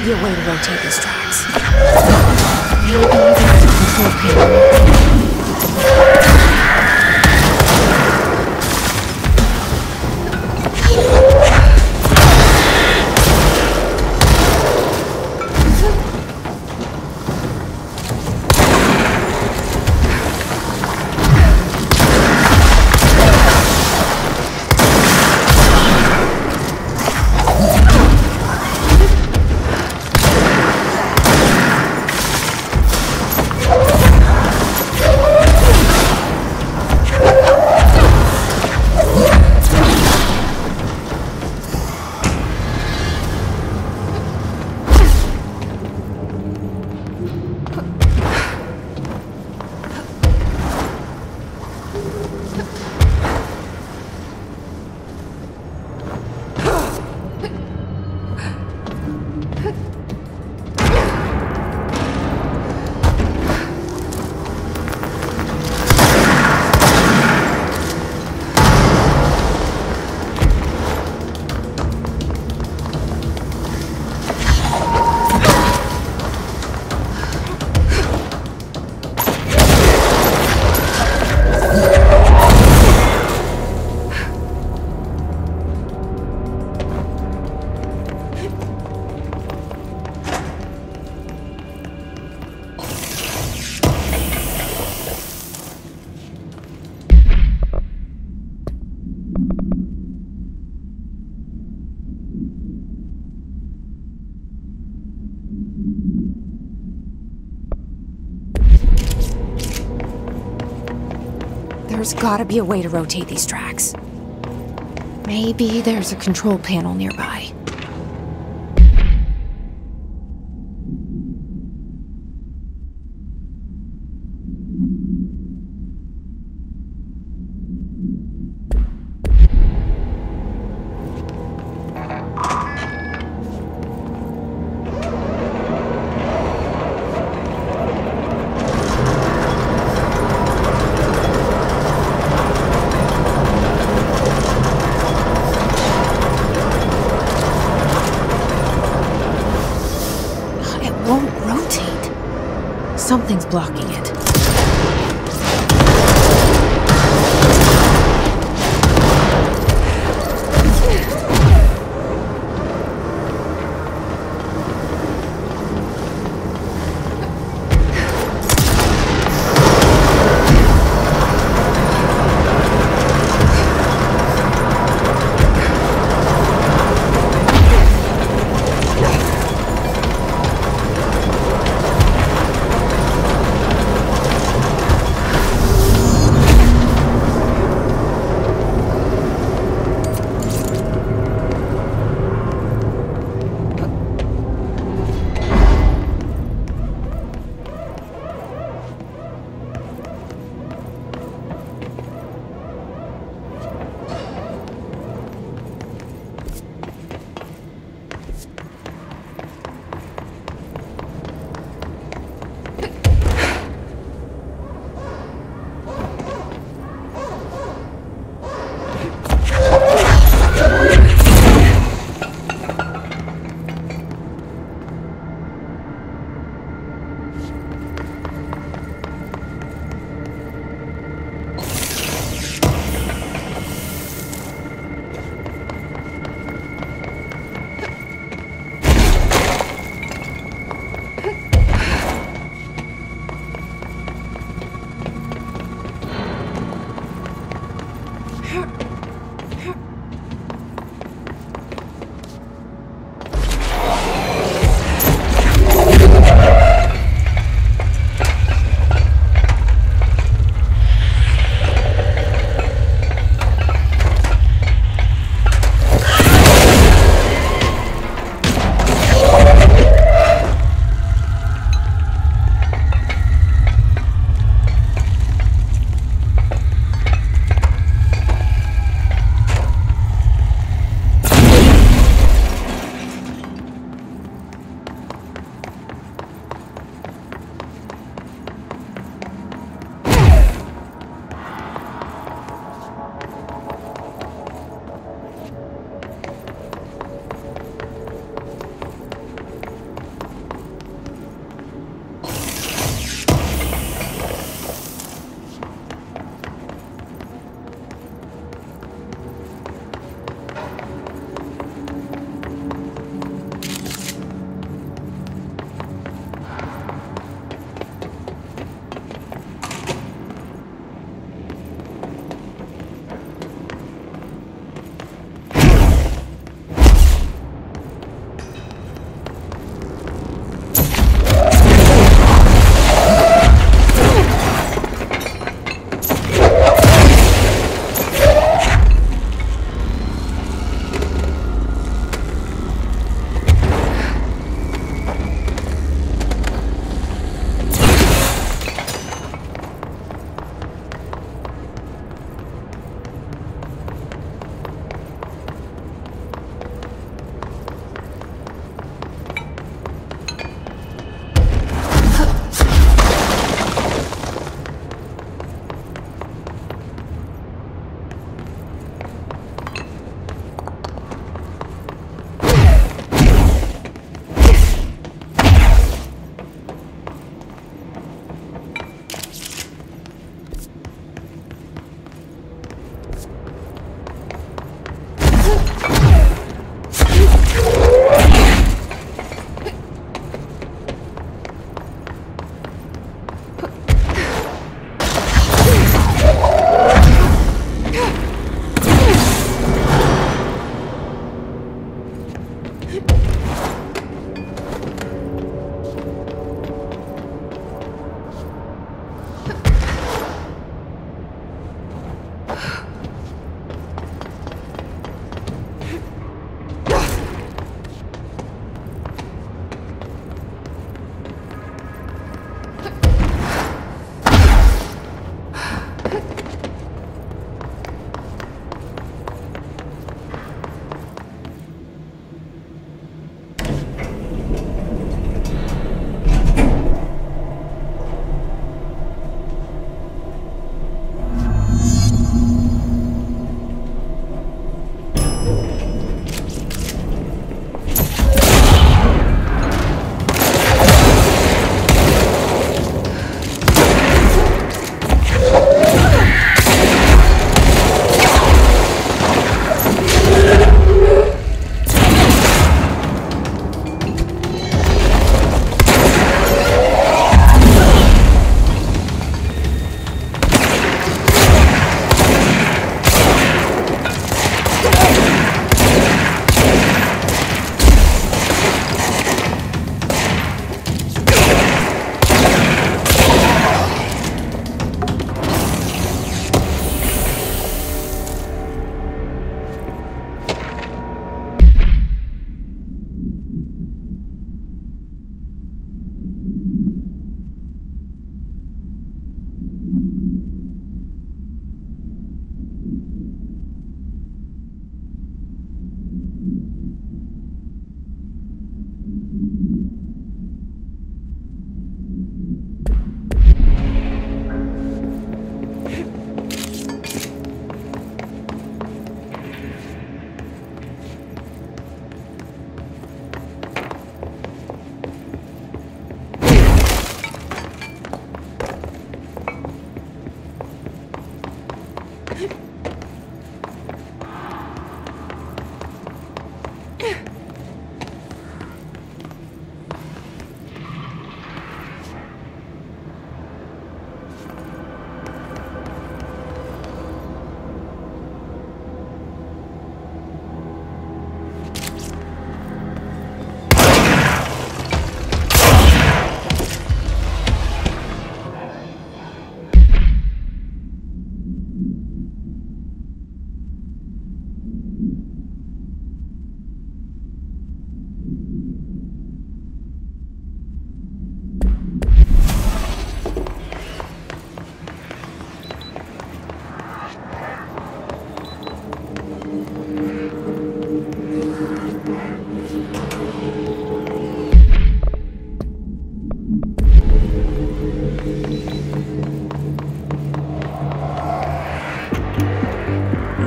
be a way to rotate these tracks. Maybe there's a control panel. There's gotta be a way to rotate these tracks. Maybe there's a control panel nearby. Something's blocking it.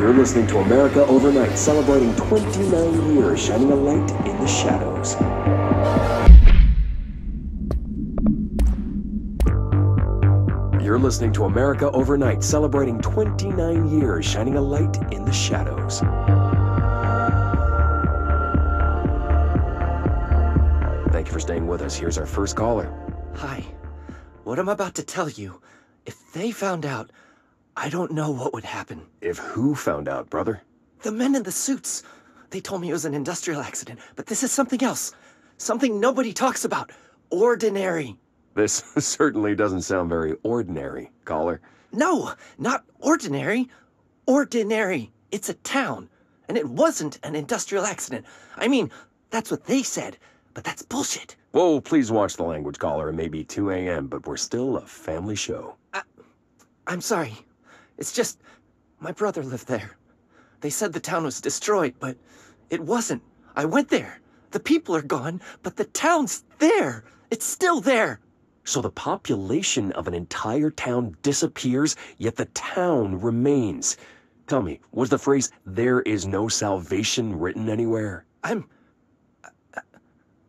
You're listening to America Overnight, celebrating 29 years, shining a light in the shadows. You're listening to America Overnight, celebrating 29 years, shining a light in the shadows. Thank you for staying with us. Here's our first caller. Hi. What I'm about to tell you, if they found out, I don't know what would happen. If who found out, brother? The men in the suits. They told me it was an industrial accident, but this is something else. Something nobody talks about. Ordinary. This certainly doesn't sound very ordinary, caller. No, not ordinary. Ordinary. It's a town. And it wasn't an industrial accident. I mean, that's what they said, but that's bullshit. Whoa, please watch the language, caller. It may be 2 a.m., but we're still a family show. I'm sorry. It's just, my brother lived there. They said the town was destroyed, but it wasn't. I went there. The people are gone, but the town's there. It's still there. So the population of an entire town disappears, yet the town remains. Tell me, was the phrase, "there is no salvation," written anywhere? I'm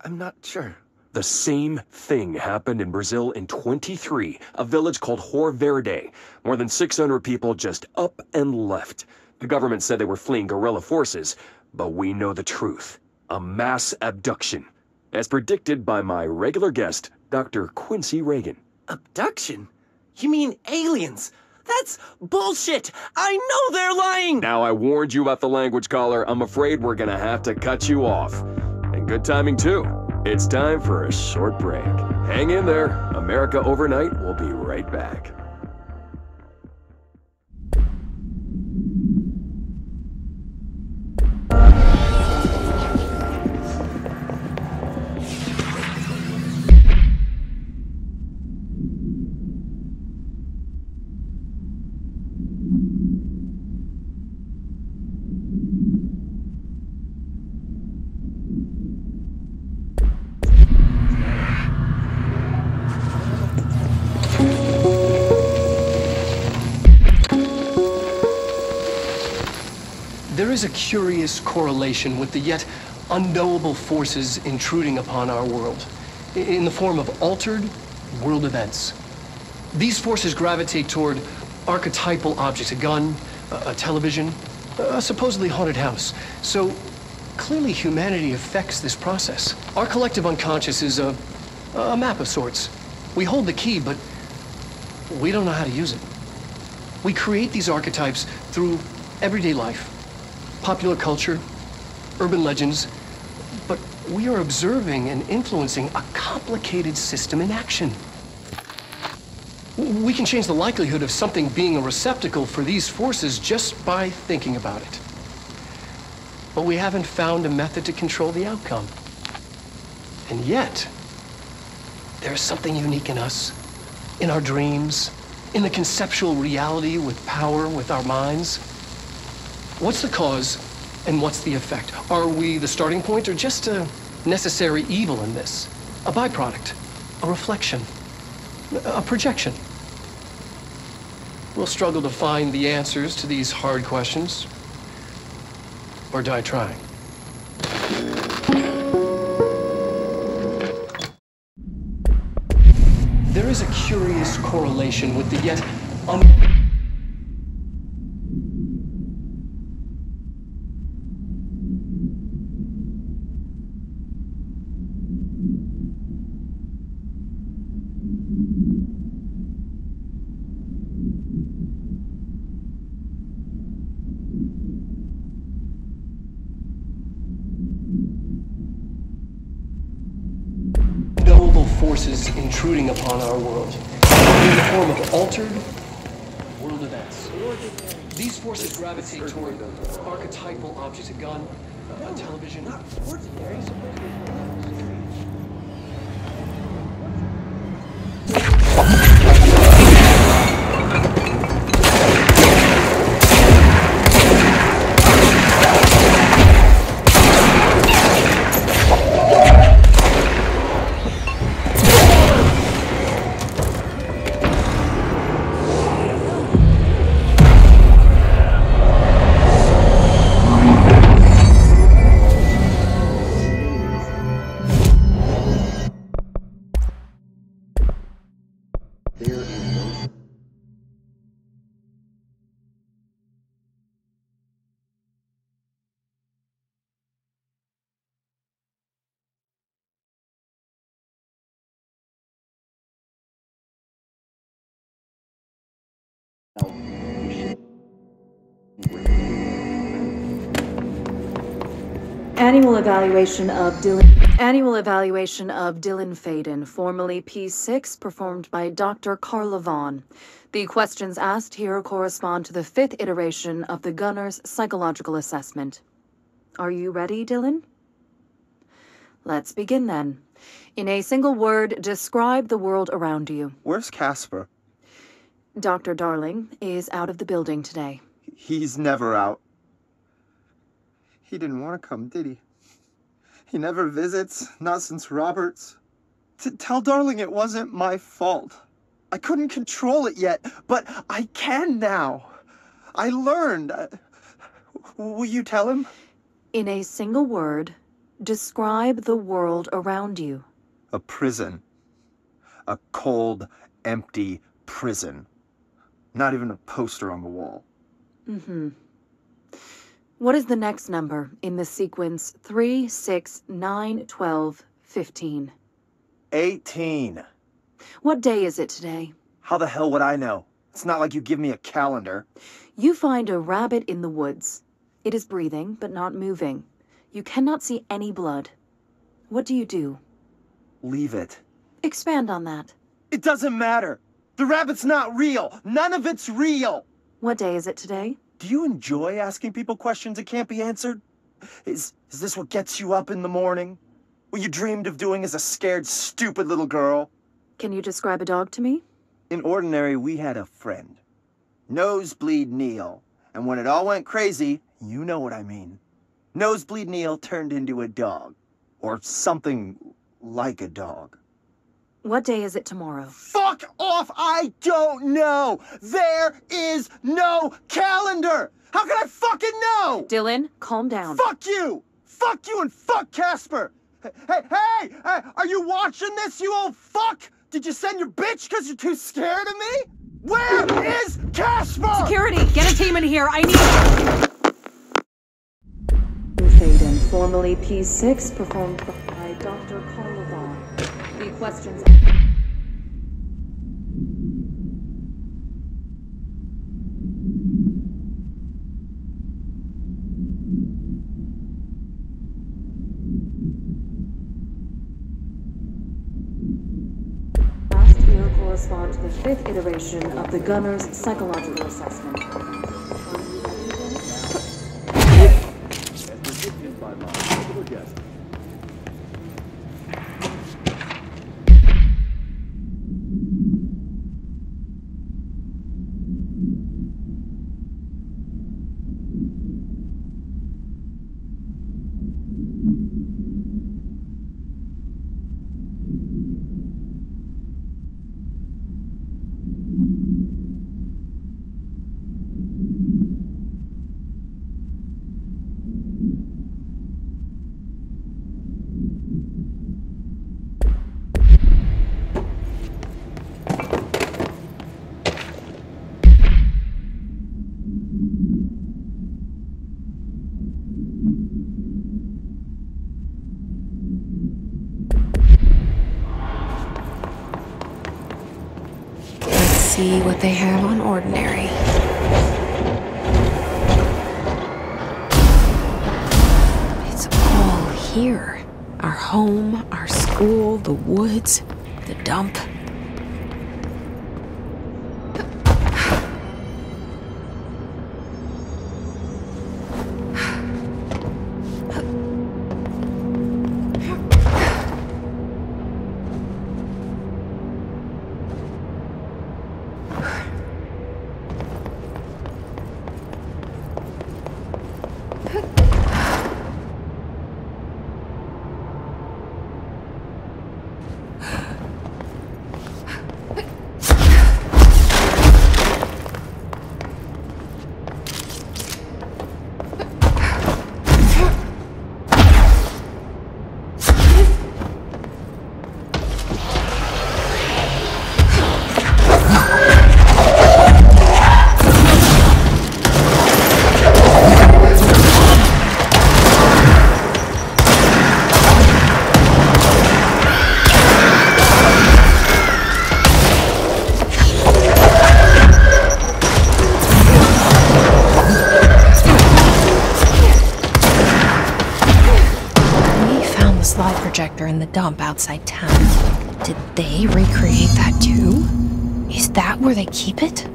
not sure. The same thing happened in Brazil in 23, a village called Rio Verde. More than 600 people just up and left. The government said they were fleeing guerrilla forces, but we know the truth. A mass abduction, as predicted by my regular guest, Dr. Quincy Reagan. Abduction? You mean aliens? That's bullshit! I know they're lying! Now I warned you about the language, caller. I'm afraid we're gonna have to cut you off. And good timing, too. It's time for a short break. Hang in there. America Overnight will be right back. There is a curious correlation with the yet unknowable forces intruding upon our world, in the form of altered world events. These forces gravitate toward archetypal objects, a gun, a television, a supposedly haunted house. So clearly humanity affects this process. Our collective unconscious is a map of sorts. We hold the key, but we don't know how to use it. We create these archetypes through everyday life, popular culture, urban legends, but we are observing and influencing a complicated system in action. We can change the likelihood of something being a receptacle for these forces just by thinking about it. But we haven't found a method to control the outcome. And yet, there's something unique in us, in our dreams, in the conceptual reality with power, with our minds. What's the cause and what's the effect? Are we the starting point or just a necessary evil in this? A byproduct, a reflection, a projection? We'll struggle to find the answers to these hard questions, or die trying. There is a curious correlation with the yet forces intruding upon our world in the form of altered world events. These forces gravitate toward archetypal objects, a gun, a television. Annual evaluation of Dylan Faden, formerly P6, performed by Dr. Carla Vaughn. The questions asked here correspond to the 5th iteration of the Gunner's psychological assessment. Are you ready, Dylan? Let's begin then. In a single word, describe the world around you. Where's Casper? Dr. Darling is out of the building today. He's never out. He didn't want to come, did he? He never visits, not since Roberts. Tell Darling it wasn't my fault. I couldn't control it yet, but I can now. I learned. Will you tell him? In a single word, describe the world around you. A prison. A cold, empty prison. Not even a poster on the wall. Mm-hmm. What is the next number in the sequence 3, 6, 9, 12, 15? 18. What day is it today? How the hell would I know? It's not like you give me a calendar. You find a rabbit in the woods. It is breathing, but not moving. You cannot see any blood. What do you do? Leave it. Expand on that. It doesn't matter. The rabbit's not real. None of it's real. What day is it today? Do you enjoy asking people questions that can't be answered? Is this what gets you up in the morning? What you dreamed of doing as a scared, stupid little girl? Can you describe a dog to me? In Ordinary, we had a friend. Nosebleed Neil. And when it all went crazy, you know what I mean. Nosebleed Neil turned into a dog. Or something like a dog. What day is it tomorrow? Fuck off! I don't know! There is no calendar! How can I fucking know? Dylan, calm down. Fuck you! Fuck you and fuck Casper! Hey! Are you watching this, you old fuck? Did you send your bitch because you're too scared of me? Where is Casper? Security, get a team in here. I need... Faden, formerly P6, performed by Dr. Carl Levon. The questions... Last year correspond to the 5th iteration of the Gunner's psychological assessment. See what they have on Ordinary. It's all here. Our home, our school, the woods, the dump. Projector in the dump outside town. Did they recreate that too? Is that where they keep it?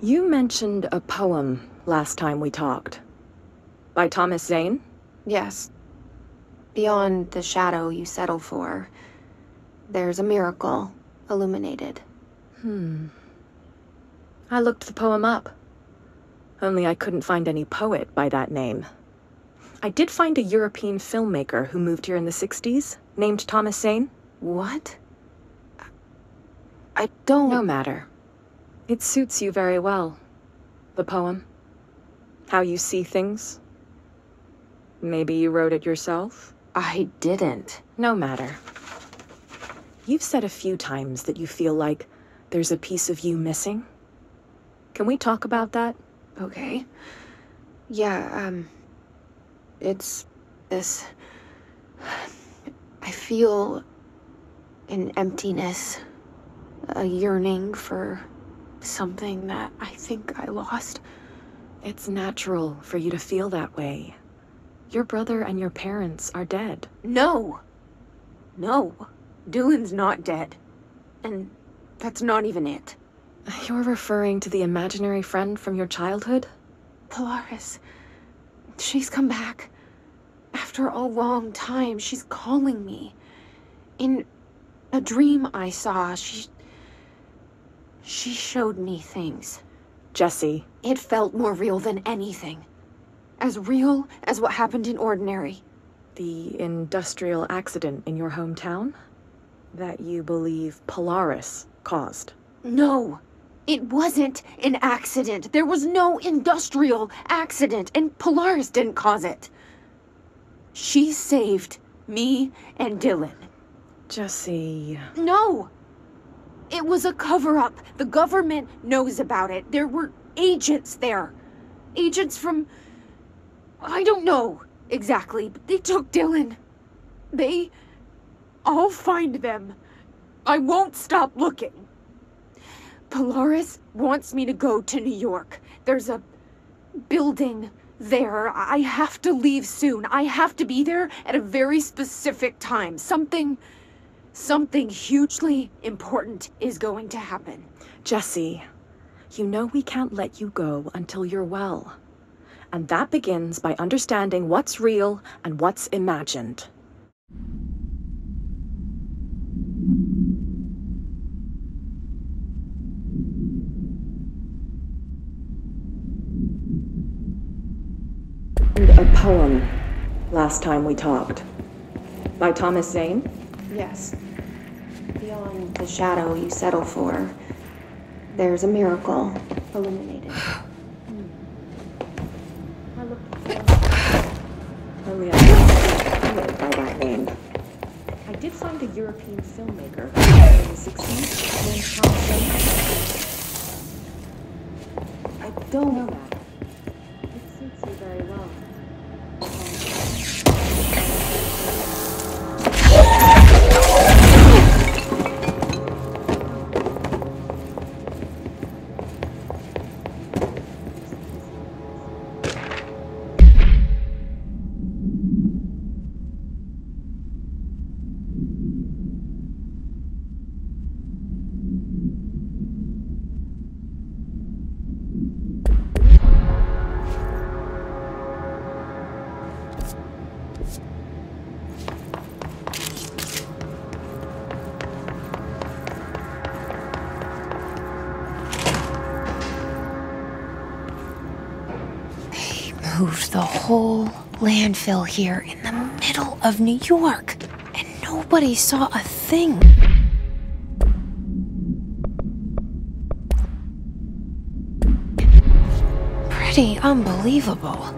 You mentioned a poem last time we talked. By Thomas Zane? Yes. Beyond the shadow you settle for, there's a miracle illuminated. I looked the poem up. Only I couldn't find any poet by that name. I did find a European filmmaker who moved here in the 60s, named Thomas Zane. What? I don't... No matter. It suits you very well. The poem. How you see things. Maybe you wrote it yourself? I didn't. No matter. You've said a few times that you feel like there's a piece of you missing. Can we talk about that? Okay. Yeah, it's this... I feel an emptiness, a yearning for something that I think I lost. It's natural for you to feel that way. Your brother and your parents are dead. No! No. Dylan's not dead. And that's not even it. You're referring to the imaginary friend from your childhood? Polaris. She's come back. After a long time, she's calling me. In a dream I saw, she showed me things. Jessie. It felt more real than anything. As real as what happened in Ordinary. The industrial accident in your hometown? That you believe Polaris caused? No! It wasn't an accident. There was no industrial accident, and Polaris didn't cause it. She saved me and Dylan. Jessie... No! It was a cover-up. The government knows about it. There were agents there. Agents from... I don't know exactly, but they took Dylan. I'll find them. I won't stop looking. Polaris wants me to go to New York. There's a building there. I have to leave soon. I have to be there at a very specific time. Something hugely important is going to happen. Jessie, you know we can't let you go until you're well. And that begins by understanding what's real and what's imagined. A poem, last time we talked. By Thomas Zane? Yes. Beyond the shadow you settle for, there's a miracle illuminated. Oh yeah, I went by that name. I did find a European filmmaker in the 60s named Thomas Zane. I don't know that. It suits you very well. Moved the whole landfill here in the middle of New York, and nobody saw a thing. Pretty unbelievable.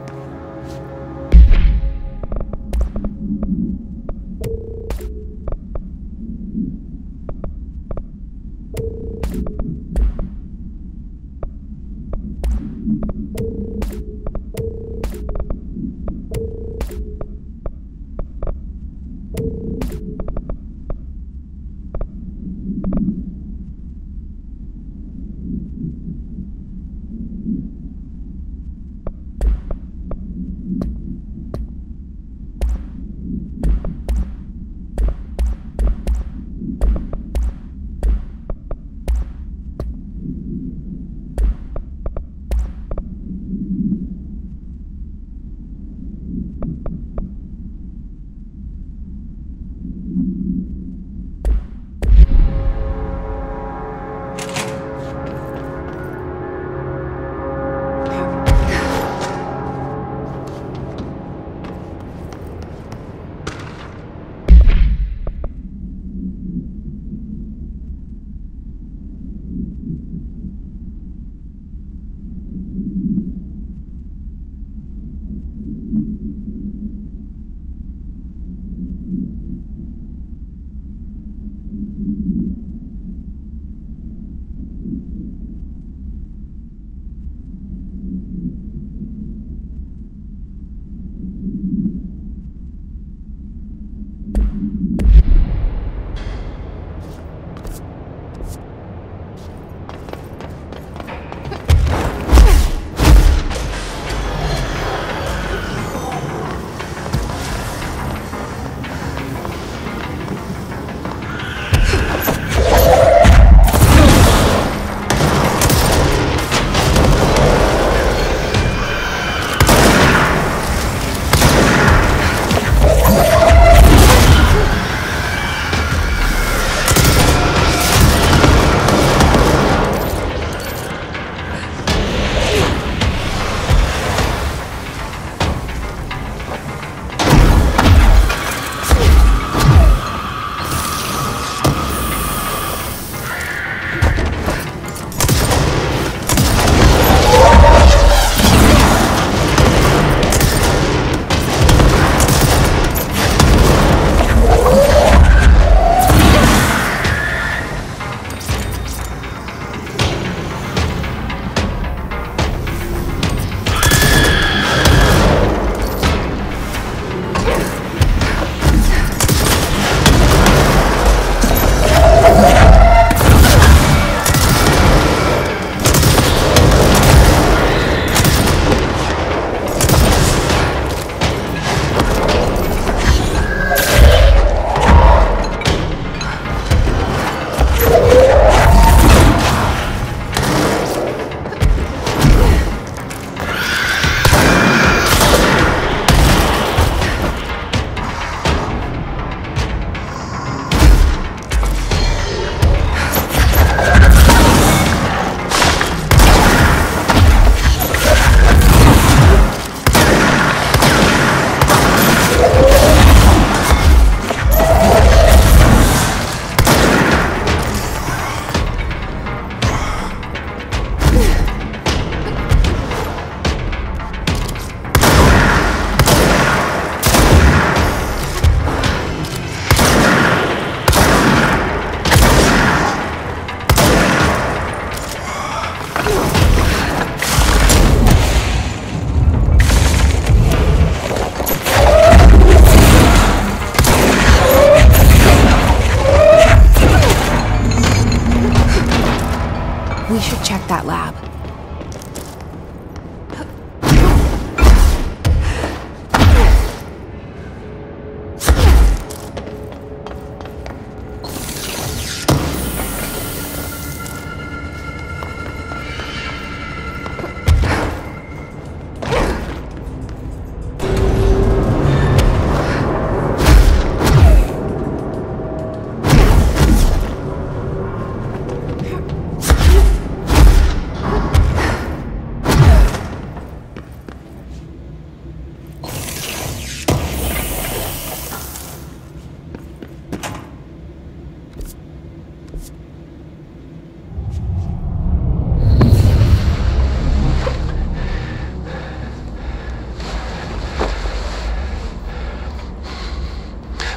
that lab.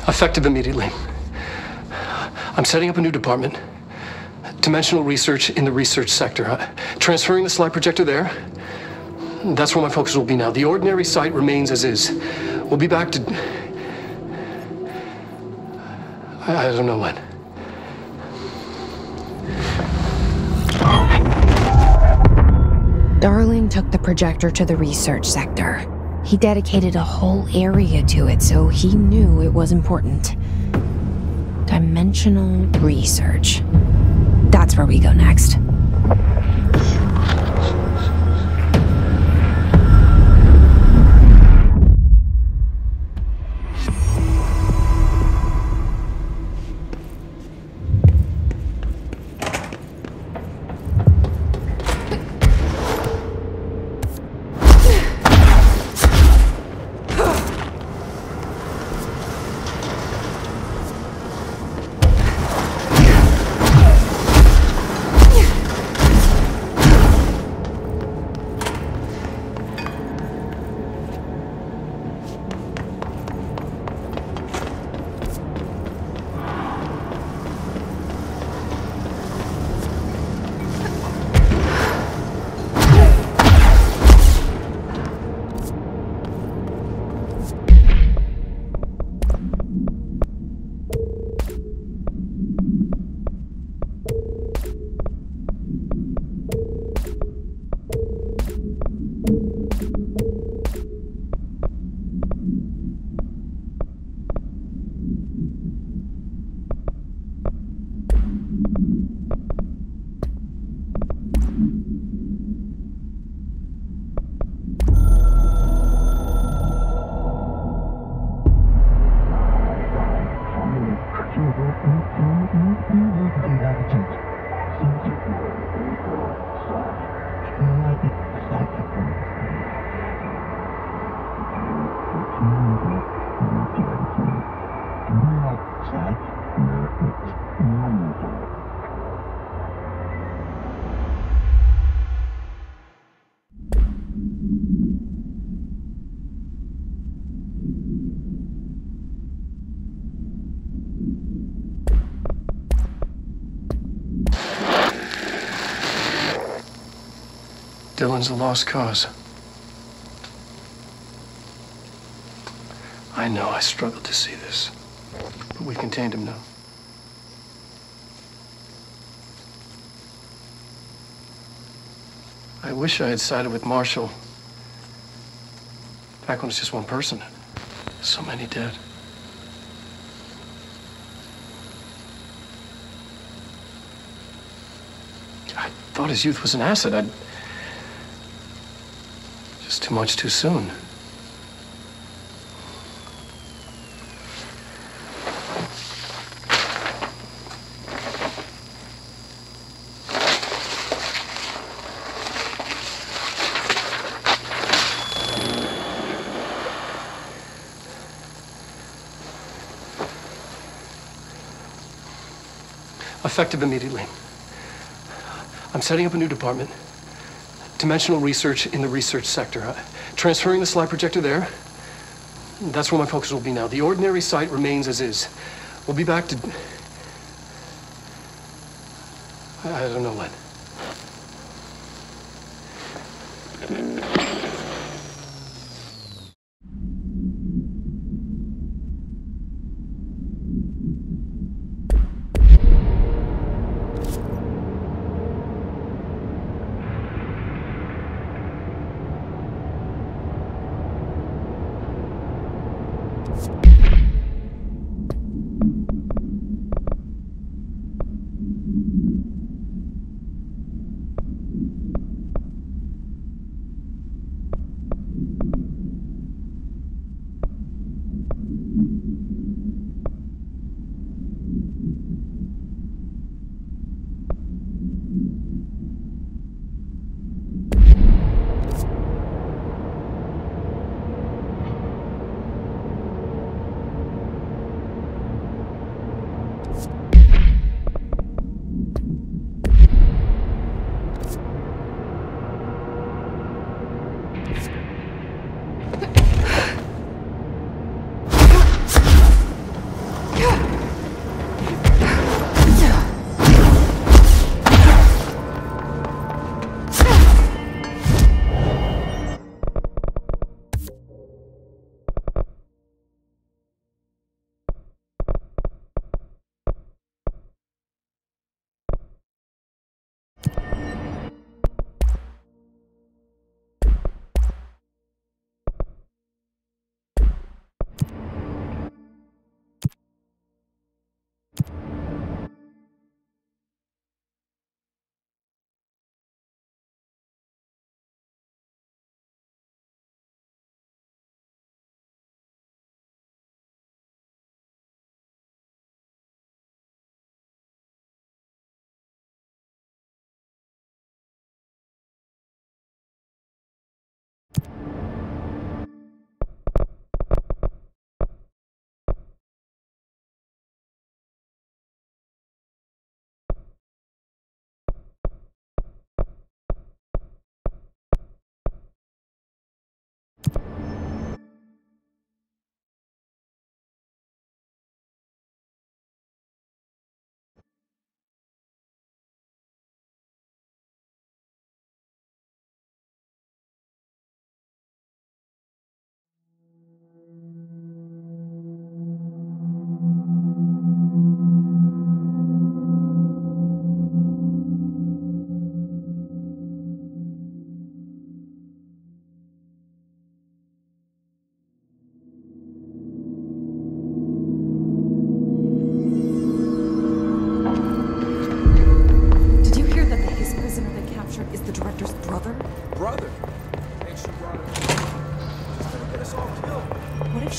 Effective immediately. I'm setting up a new department. Dimensional research in the research sector. Transferring the slide projector there. That's where my focus will be now. The ordinary site remains as is. We'll be back to... I don't know when. Darling took the projector to the research sector. He dedicated a whole area to it, so he knew it was important. Dimensional research. That's where we go next. Dylan's a lost cause. I know I struggled to see this, but we contained him now. I wish I had sided with Marshall back when it was just one person. So many dead. I thought his youth was an asset. Just too much too soon. Effective immediately. I'm setting up a new department. Dimensional research in the research sector. Transferring the slide projector there. That's where my focus will be now. The ordinary site remains as is. We'll be back to... I don't know when.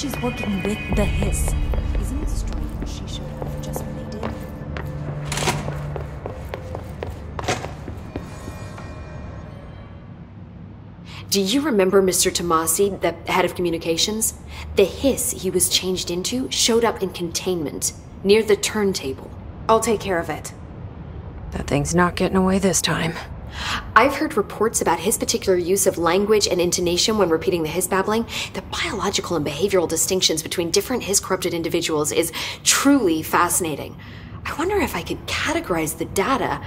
she's working with the Hiss. Isn't it strange she showed up just when they did? Do you remember Mr. Tomasi, the head of communications? The Hiss he was changed into showed up in containment, near the turntable. I'll take care of it. That thing's not getting away this time. I've heard reports about his particular use of language and intonation when repeating the Hiss babbling. The biological and behavioral distinctions between different Hiss-corrupted individuals is truly fascinating. I wonder if I could categorize the data.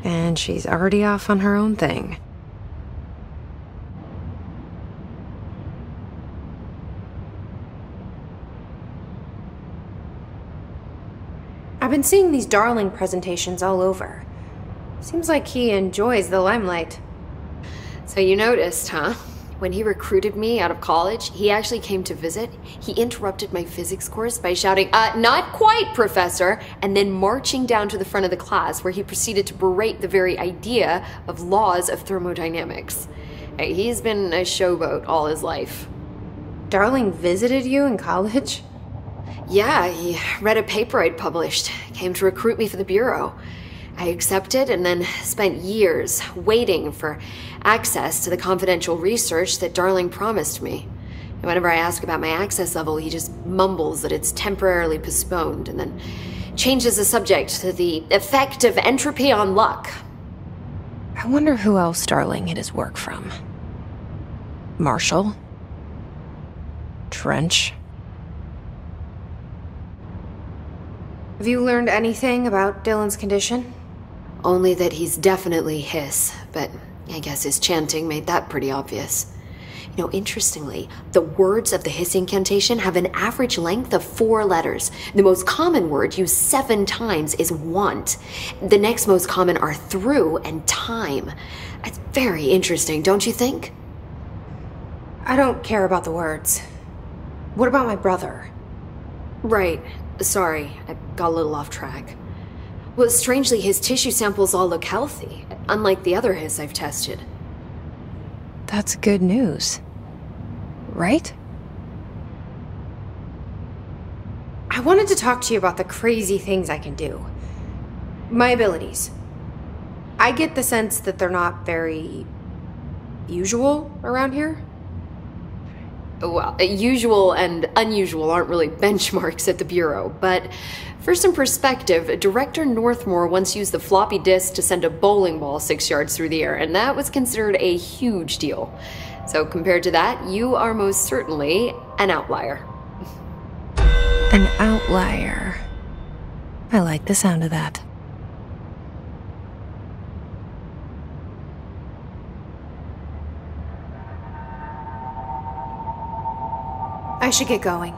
And she's already off on her own thing. I've been seeing these Darling presentations all over. Seems like he enjoys the limelight. So you noticed, huh? When he recruited me out of college, he actually came to visit. He interrupted my physics course by shouting, "Not quite, Professor," and then marching down to the front of the class where he proceeded to berate the very idea of laws of thermodynamics. He's been a showboat all his life. Darling visited you in college? Yeah, he read a paper I'd published, came to recruit me for the Bureau. I accepted and then spent years waiting for access to the confidential research that Darling promised me. And whenever I ask about my access level, he just mumbles that it's temporarily postponed and then changes the subject to the effect of entropy on luck. I wonder who else Darling hid his work from. Marshall? Trench? Have you learned anything about Dylan's condition? Only that he's definitely Hiss, but I guess his chanting made that pretty obvious. You know, interestingly, the words of the Hiss incantation have an average length of 4 letters. The most common word used 7 times is want. The next most common are through and time. It's very interesting, don't you think? I don't care about the words. What about my brother? Right. Sorry, I got a little off track. Well, strangely, his tissue samples all look healthy, unlike the other Hiss I've tested. That's good news. Right? I wanted to talk to you about the crazy things I can do. My abilities. I get the sense that they're not very usual around here. Well, usual and unusual aren't really benchmarks at the Bureau, but for some perspective, Director Northmore once used the floppy disk to send a bowling ball 6 yards through the air, and that was considered a huge deal. So compared to that, you are most certainly an outlier. An outlier. I like the sound of that. I should get going.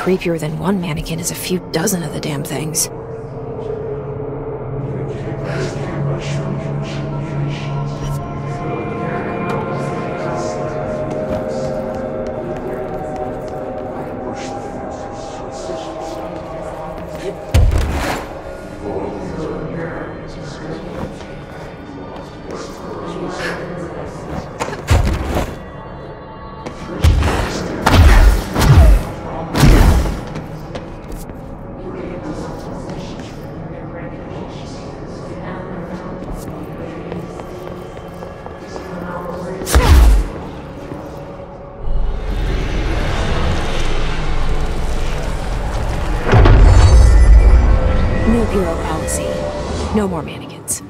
Creepier than one mannequin is a few dozen of the damn things. Bureau policy. No more mannequins.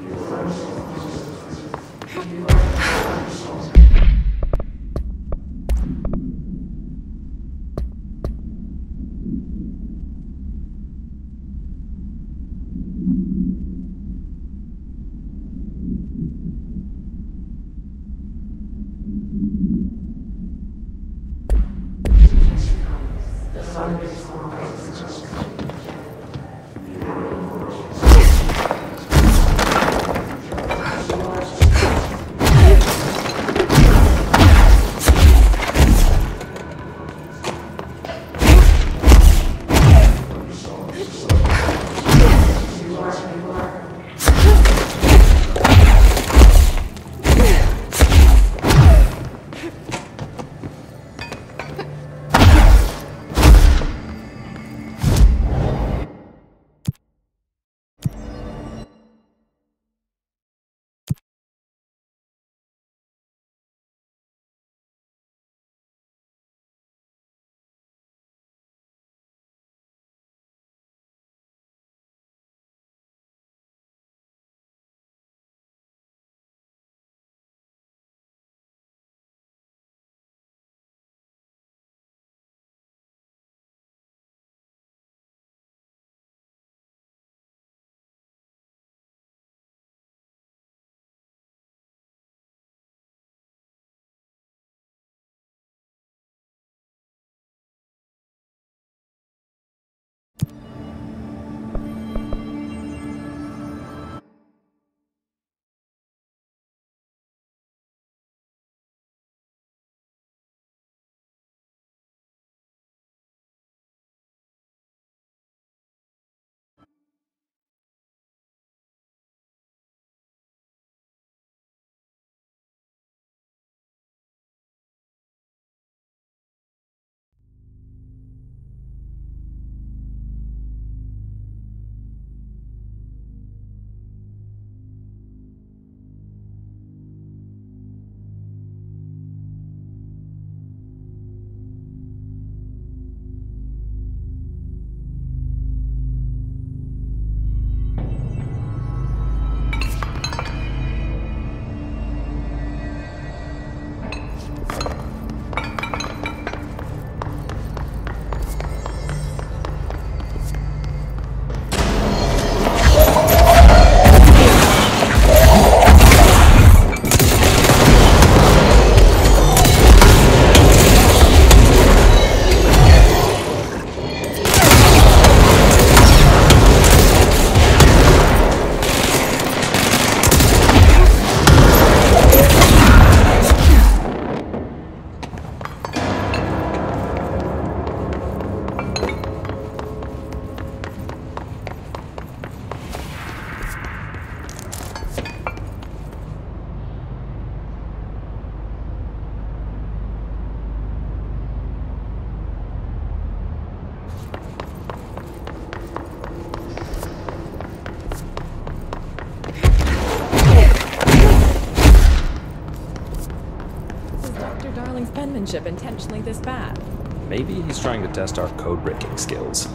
penmanship intentionally this bad. Maybe he's trying to test our code breaking skills.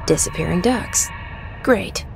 Disappearing ducks. Great.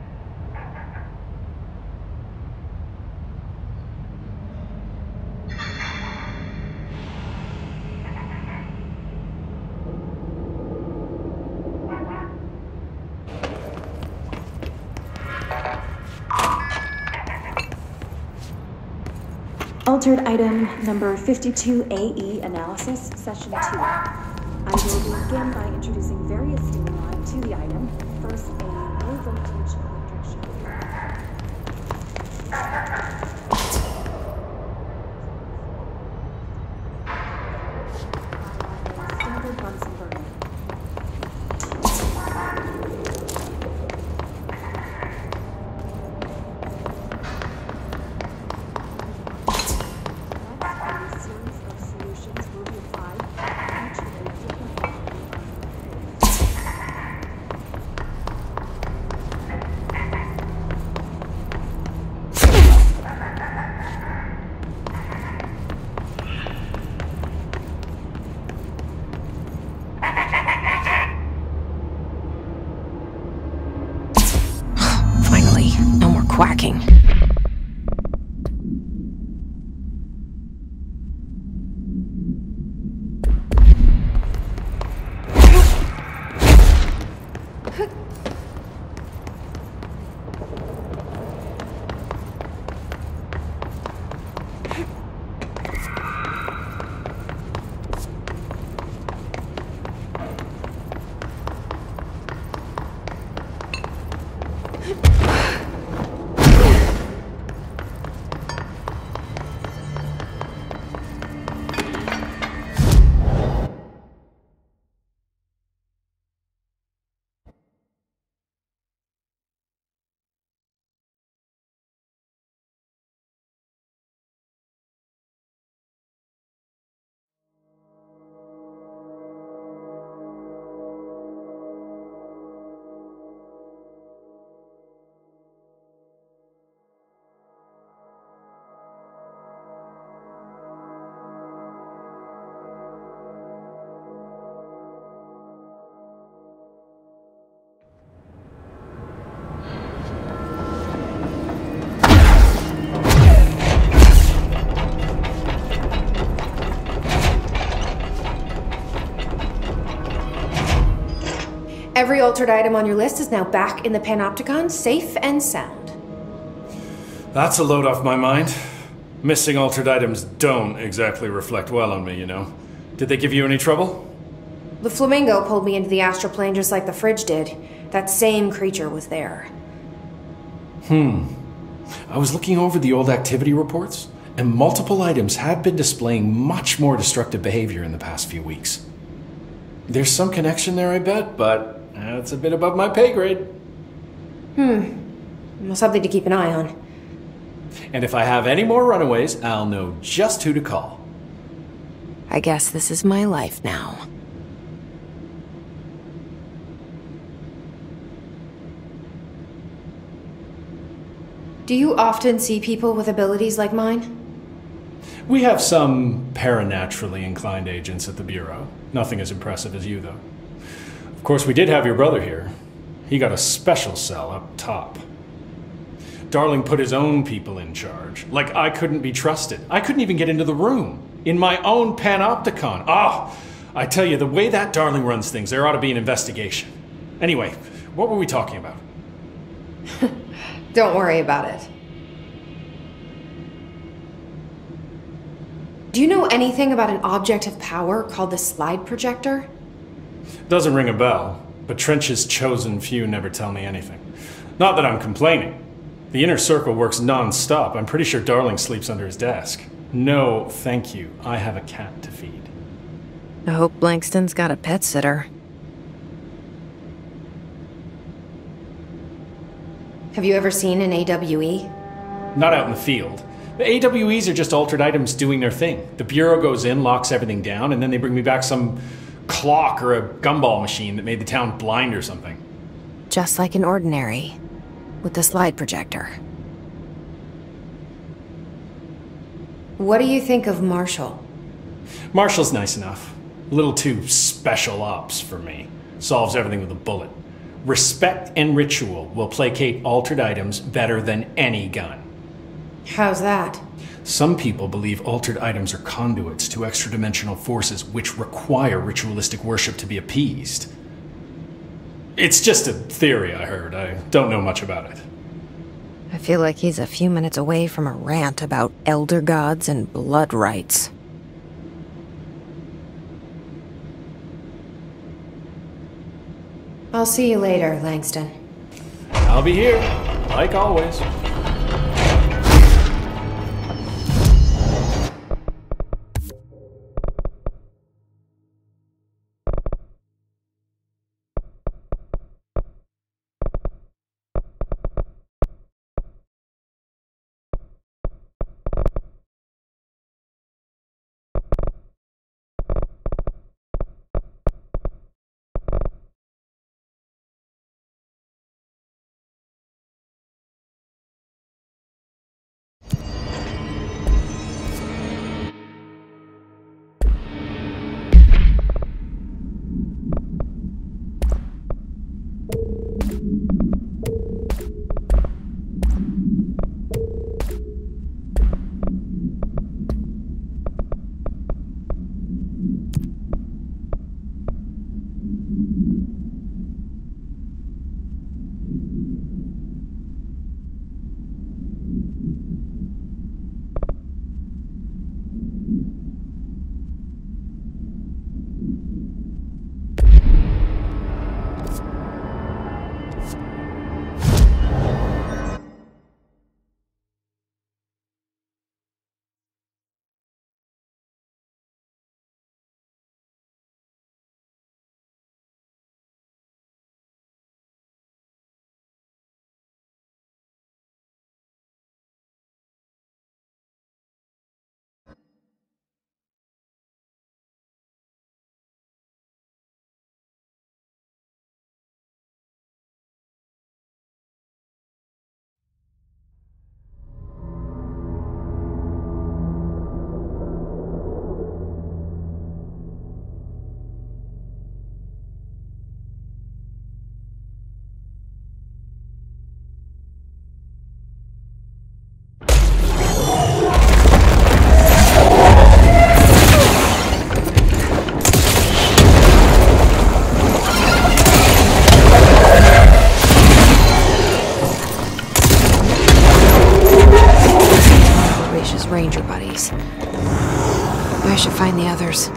Altered item number 52AE analysis, session 2. I will begin by introducing various stimuli to the item. First, a low voltage electric shock. Standard Bunsen burner. Quacking. Every altered item on your list is now back in the Panopticon, safe and sound. That's a load off my mind. Missing altered items don't exactly reflect well on me, you know. Did they give you any trouble? The flamingo pulled me into the astral plane just like the fridge did. That same creature was there. I was looking over the old activity reports, and multiple items have been displaying much more destructive behavior in the past few weeks. There's some connection there, I bet, but it's a bit above my pay grade. Well, something to keep an eye on. And if I have any more runaways, I'll know just who to call. I guess this is my life now. Do you often see people with abilities like mine? We have some paranaturally inclined agents at the Bureau. Nothing as impressive as you, though. Of course, we did have your brother here. He got a special cell up top. Darling put his own people in charge. Like I couldn't be trusted. I couldn't even get into the room. In my own panopticon. I tell you, the way that Darling runs things, there ought to be an investigation. Anyway, what were we talking about? Don't worry about it. Do you know anything about an object of power called the slide projector? Doesn't ring a bell, but Trench's chosen few never tell me anything. Not that I'm complaining. The inner circle works non-stop. I'm pretty sure Darling sleeps under his desk. No, thank you. I have a cat to feed. I hope Blankston's got a pet sitter. Have you ever seen an AWE? Not out in the field. The AWEs are just altered items doing their thing. The Bureau goes in, locks everything down, and then they bring me back some clock or a gumball machine that made the town blind or something. Just like an ordinary, with the slide projector. What do you think of Marshall? Marshall's nice enough. A little too special ops for me. Solves everything with a bullet. Respect and ritual will placate altered items better than any gun. How's that? Some people believe altered items are conduits to extra-dimensional forces which require ritualistic worship to be appeased. It's just a theory I heard. I don't know much about it. I feel like he's a few minutes away from a rant about elder gods and blood rites. I'll see you later, Langston. I'll be here, like always. Ranger buddies. I should find the others.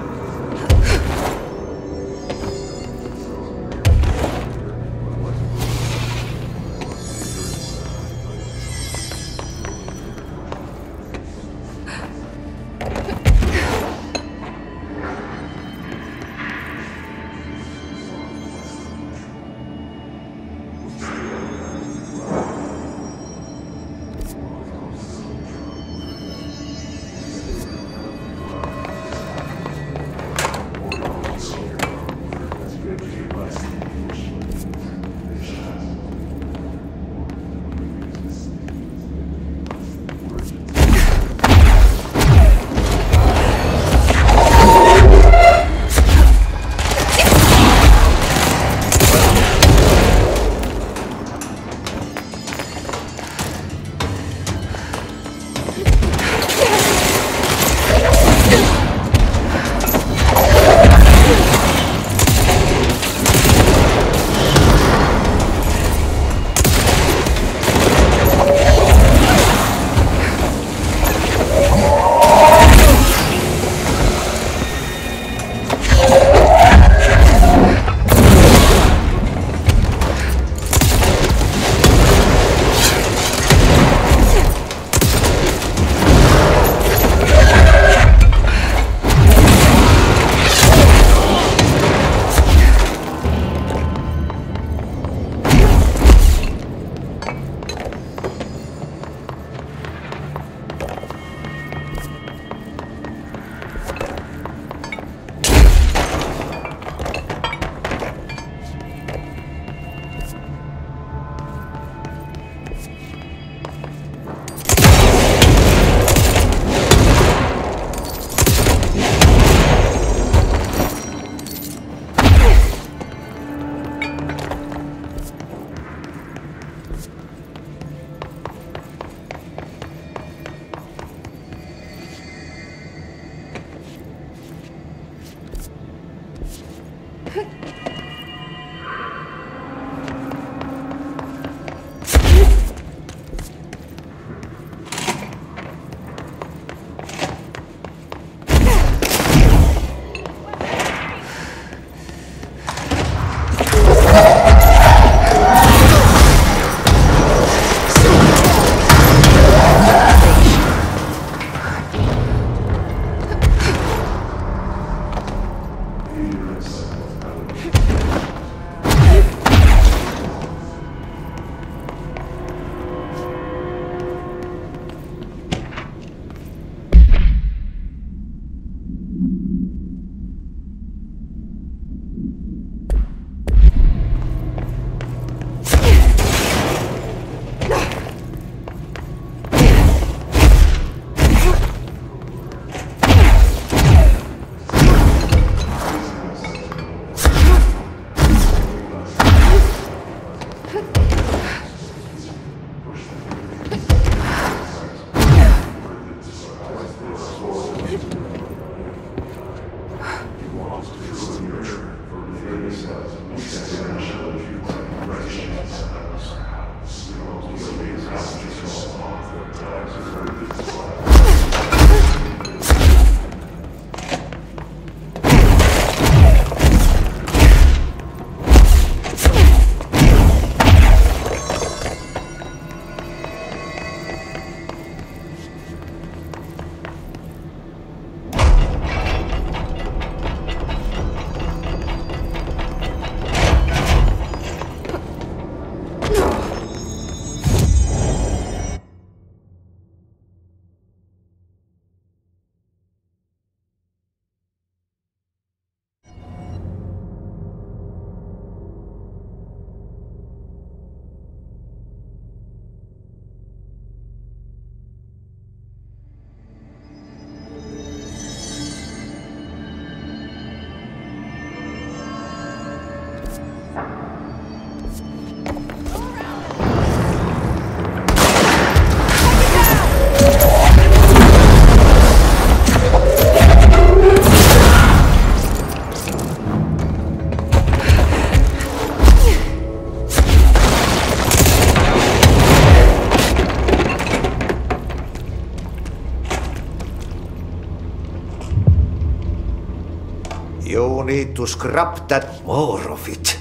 You need to scrap that more of it.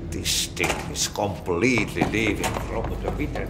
This thing is completely leaving from the within.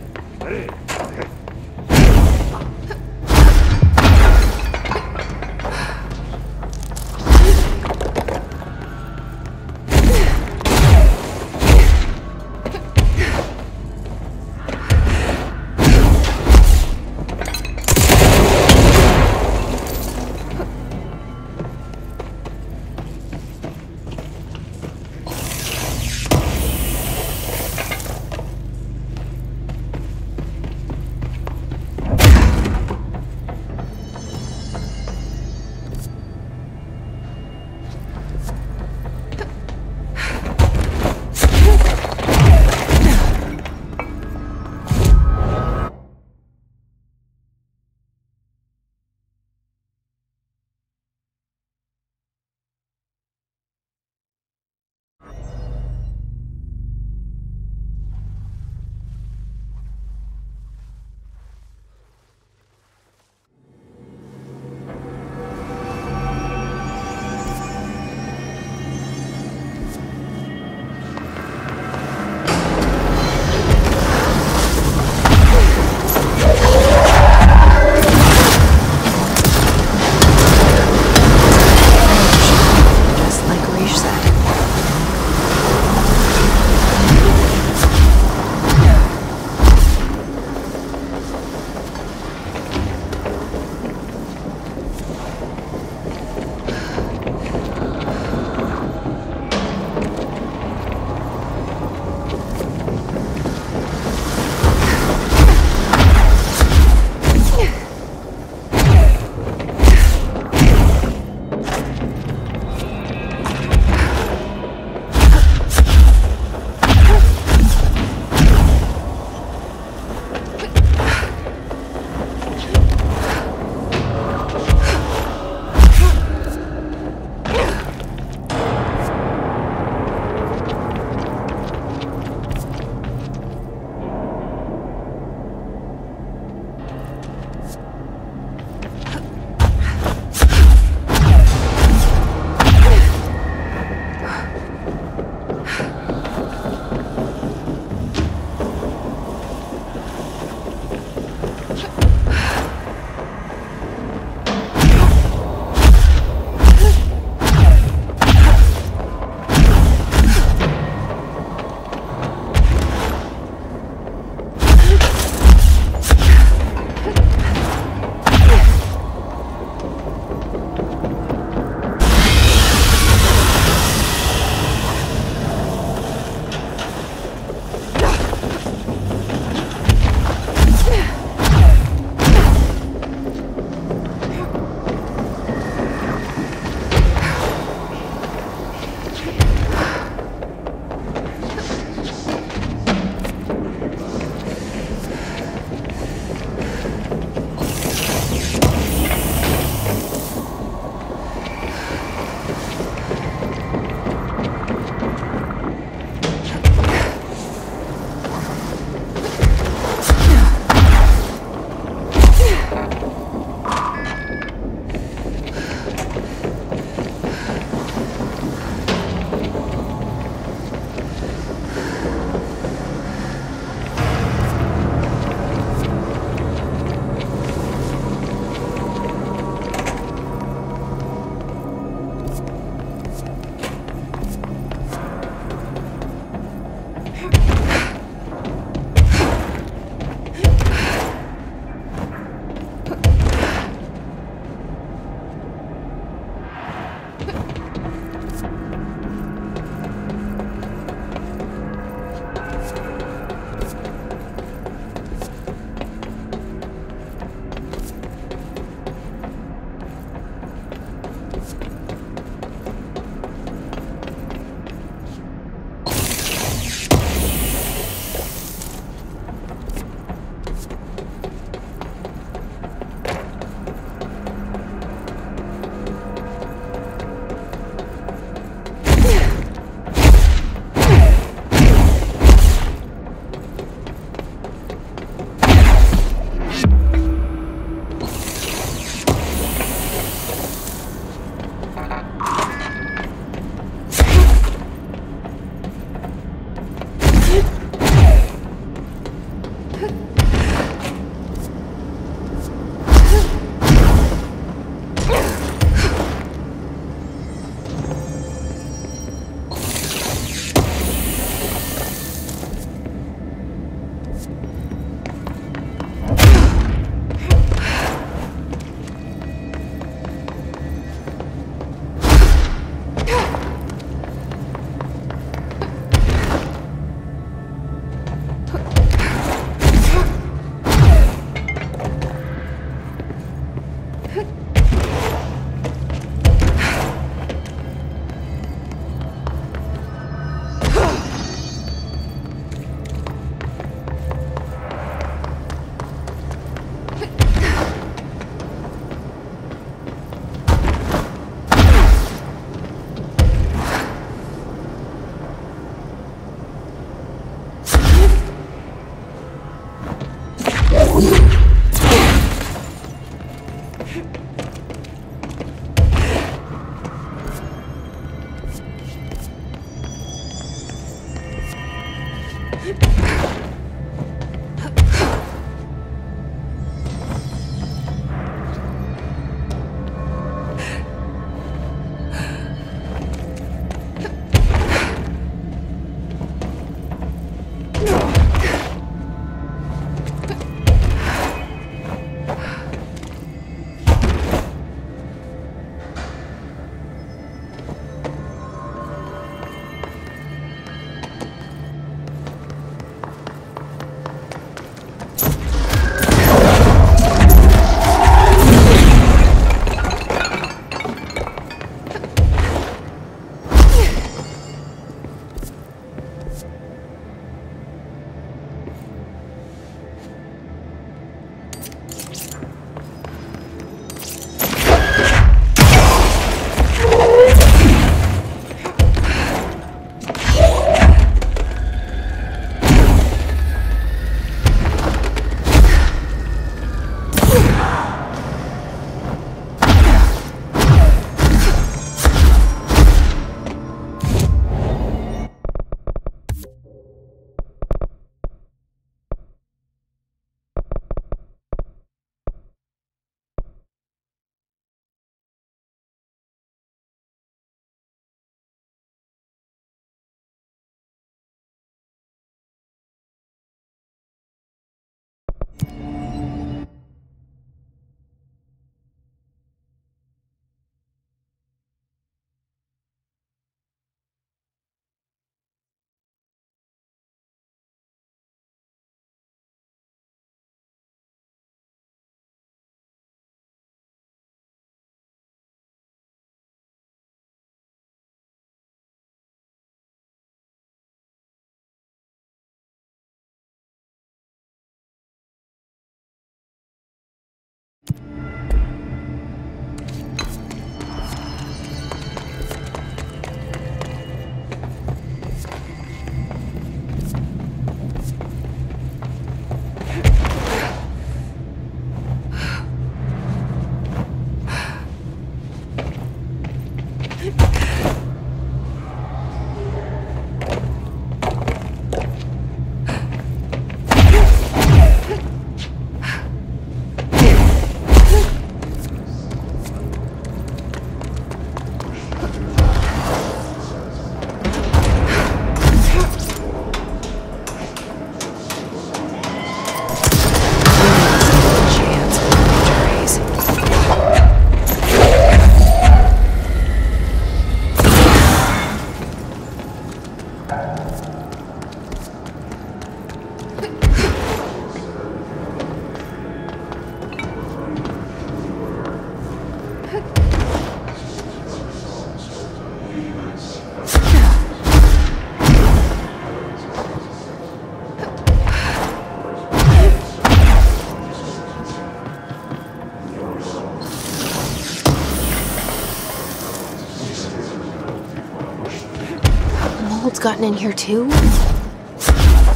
gotten in here too?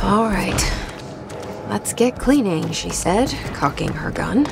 All right. Let's get cleaning, she said, cocking her gun.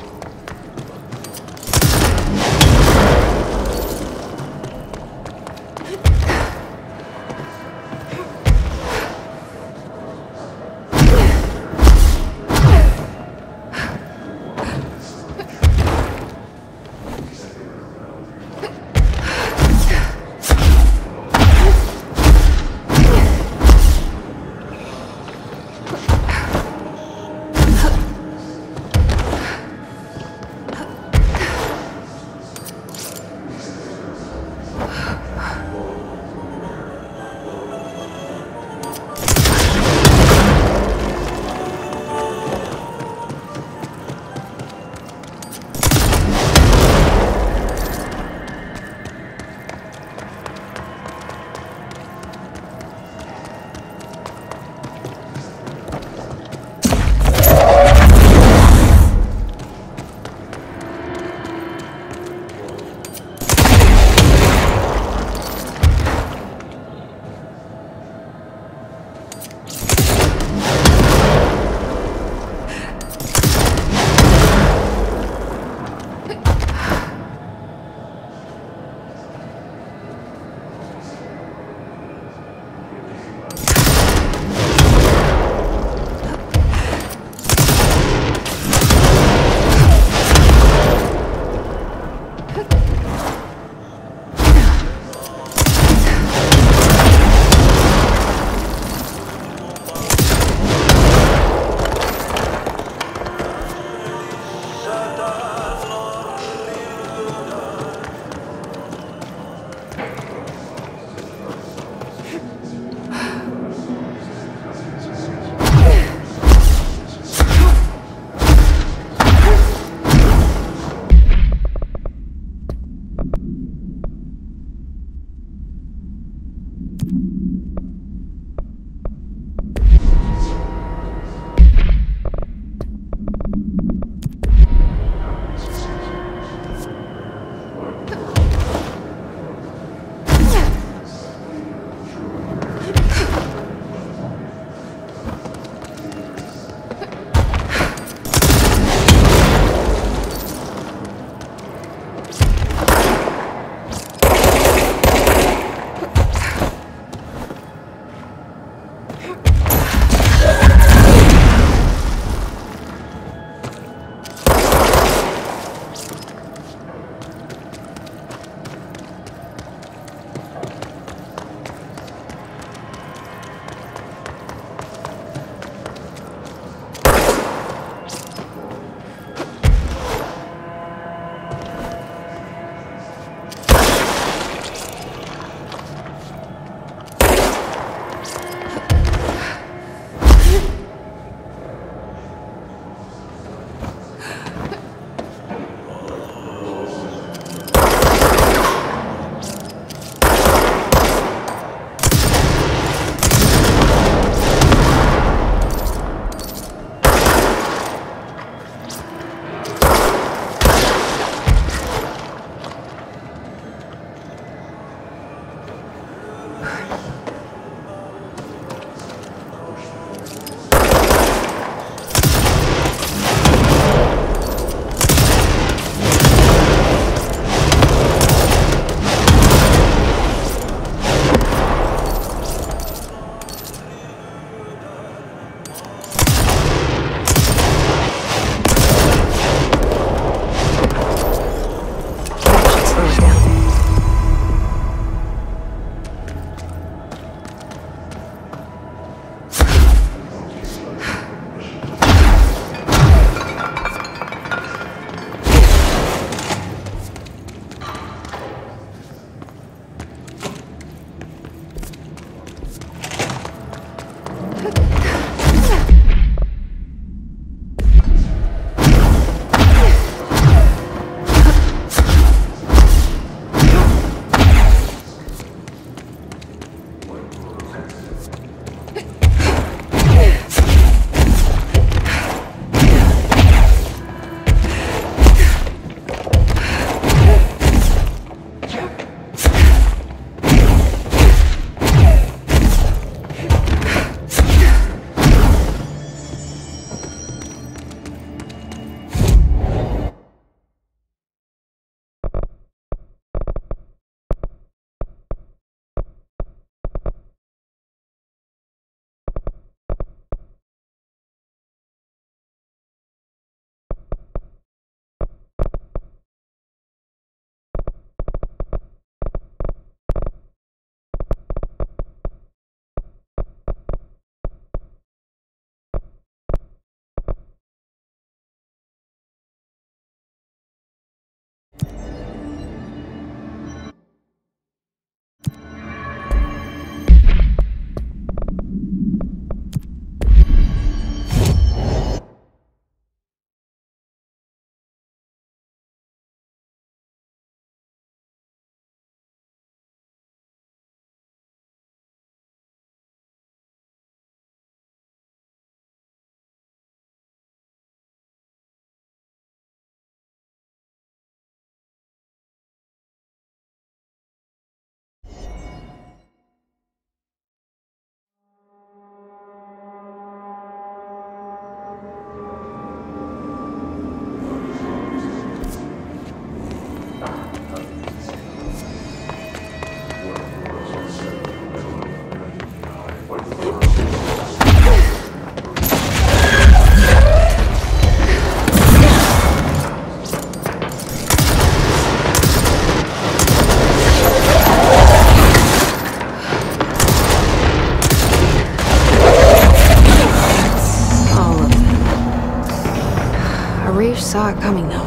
Rafe saw it coming, though.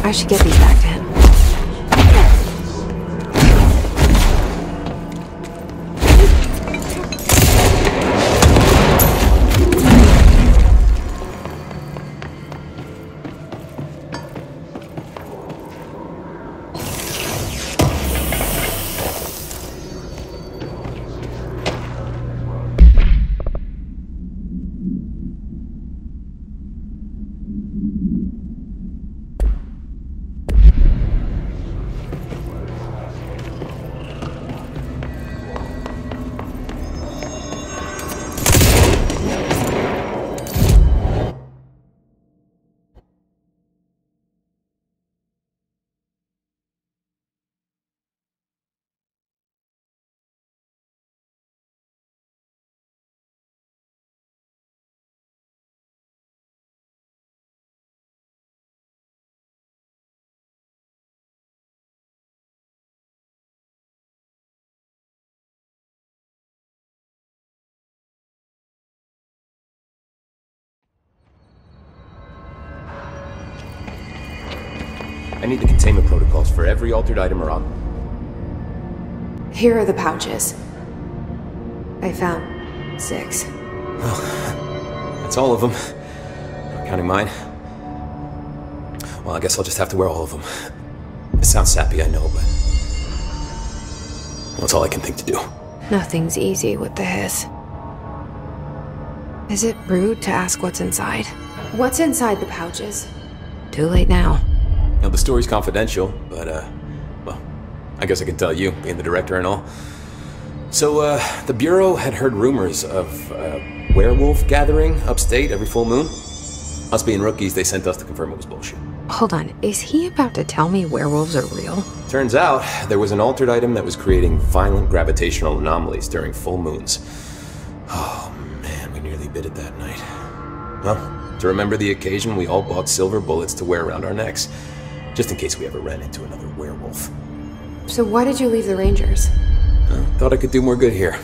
I should get these back to him. I need the containment protocols for every altered item around. Here are the pouches. I found 6. Well, that's all of them. Not counting mine. Well, I guess I'll just have to wear all of them. It sounds sappy, I know, but that's all I can think to do. Nothing's easy with the Hiss. Is it rude to ask what's inside? What's inside the pouches? Too late now. Now, the story's confidential, but, well, I guess I can tell you, being the director and all. So, the Bureau had heard rumors of a werewolf gathering upstate every full moon. Us being rookies, they sent us to confirm it was bullshit. Hold on, is he about to tell me werewolves are real? Turns out, there was an altered item that was creating violent gravitational anomalies during full moons. Oh, man, we nearly bit it that night. Well, to remember the occasion, we all bought silver bullets to wear around our necks, just in case we ever ran into another werewolf. So why did you leave the Rangers? I thought I could do more good here.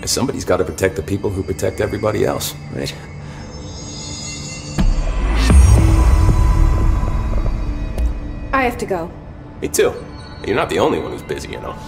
And somebody's got to protect the people who protect everybody else, right? I have to go. Me too. You're not the only one who's busy, you know.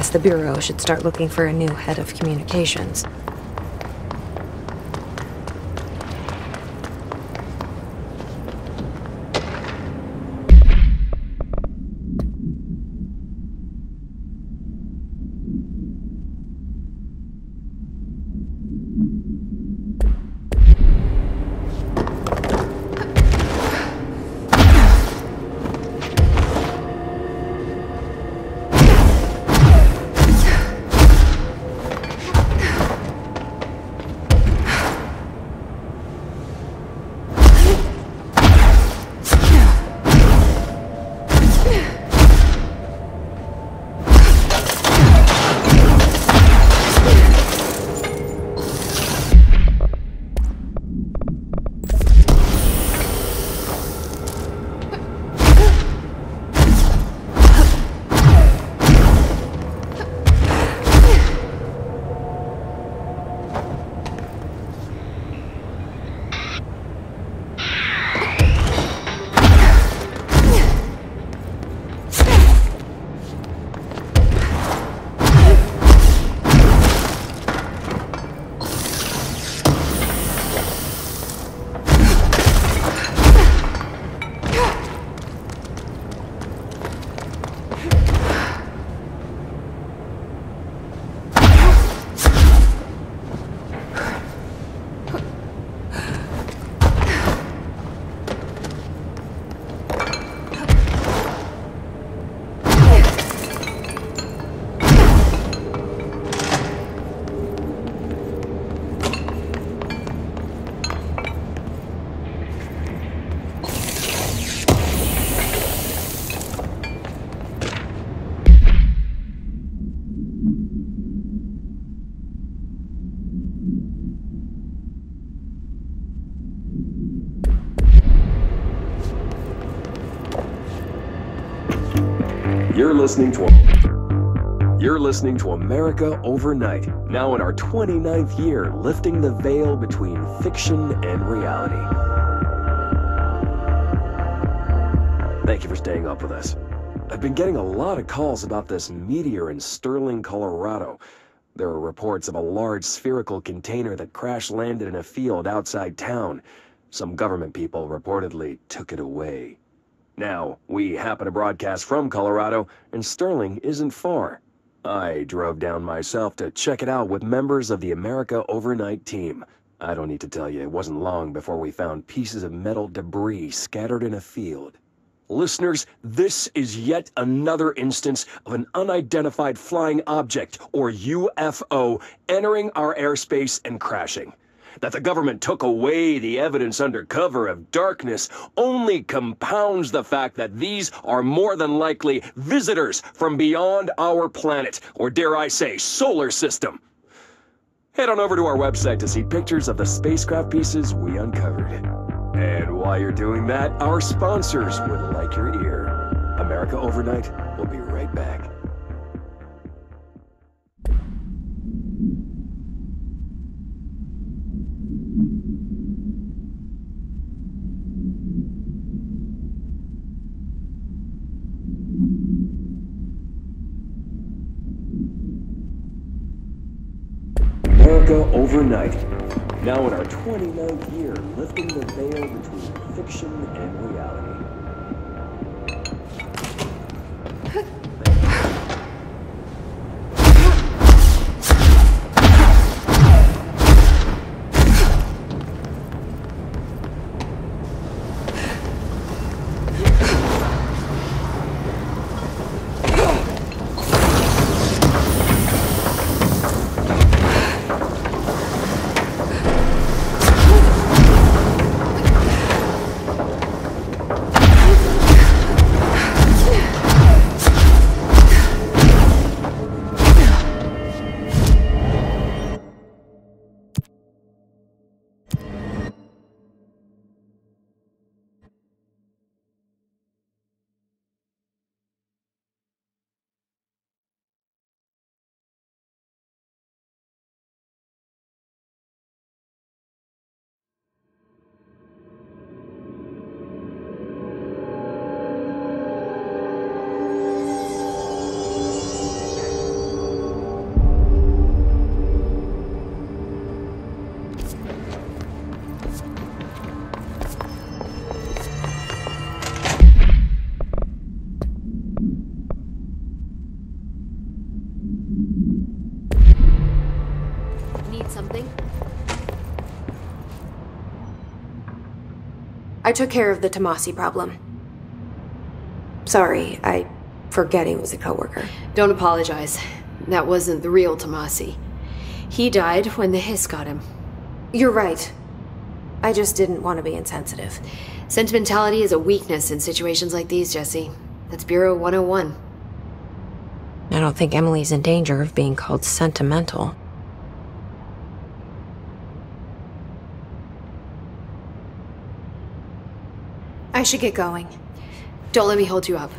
guess the Bureau should start looking for a new head of communications. You're listening to America Overnight, now in our 29th year, lifting the veil between fiction and reality. Thank you for staying up with us. I've been getting a lot of calls about this meteor in Sterling, Colorado. There are reports of a large spherical container that crash-landed in a field outside town. Some government people reportedly took it away. Now, we happen to broadcast from Colorado, and Sterling isn't far. I drove down myself to check it out with members of the America Overnight team. I don't need to tell you, it wasn't long before we found pieces of metal debris scattered in a field. Listeners, this is yet another instance of an unidentified flying object, or UFO, entering our airspace and crashing. That the government took away the evidence under cover of darkness only compounds the fact that these are more than likely visitors from beyond our planet, or dare I say, solar system. Head on over to our website to see pictures of the spacecraft pieces we uncovered. And while you're doing that, our sponsors would like your ear. America Overnight will be right back. America Overnight, now in our 29th year, lifting the veil between fiction and reality. I took care of the Tomasi problem. Sorry, I forget he was a coworker. Don't apologize. That wasn't the real Tomasi. He died when the hiss got him. You're right. I just didn't want to be insensitive. Sentimentality is a weakness in situations like these, Jesse. That's Bureau 101. I don't think Emily's in danger of being called sentimental. I should get going. Don't let me hold you up.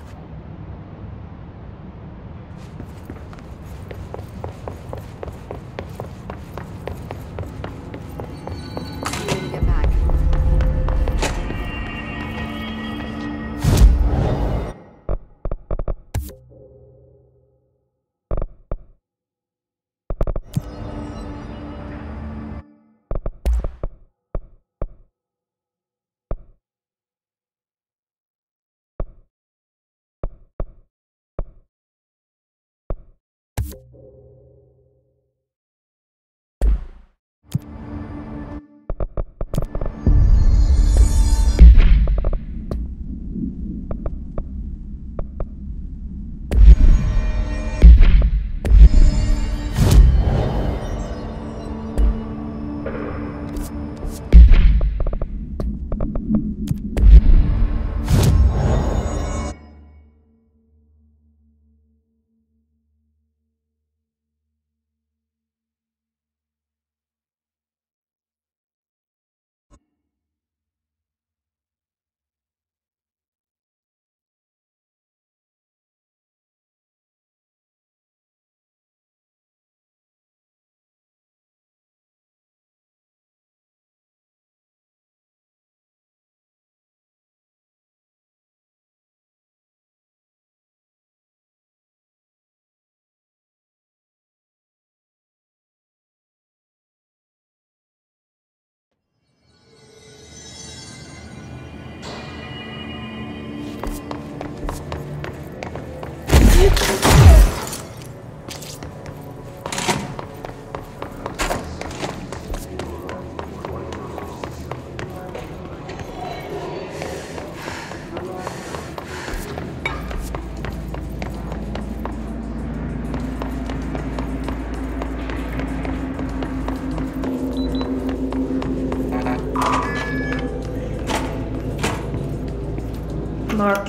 Mark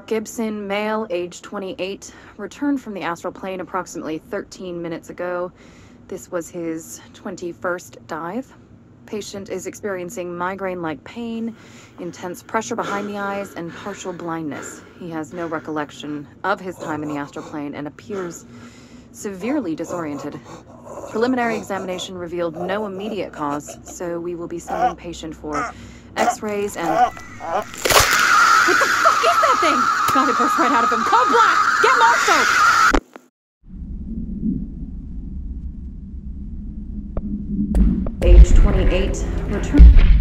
Gibson, male, age 28, returned from the astral plane approximately 13 minutes ago. This was his 21st dive. Patient is experiencing migraine-like pain, intense pressure behind the eyes, and partial blindness. He has no recollection of his time in the astral plane and appears severely disoriented. Preliminary examination revealed no immediate cause, so we will be sending patient for X-rays and... What the fuck is that thing? God, it burst right out of him. Code black! Get Marshall! Age 28, return...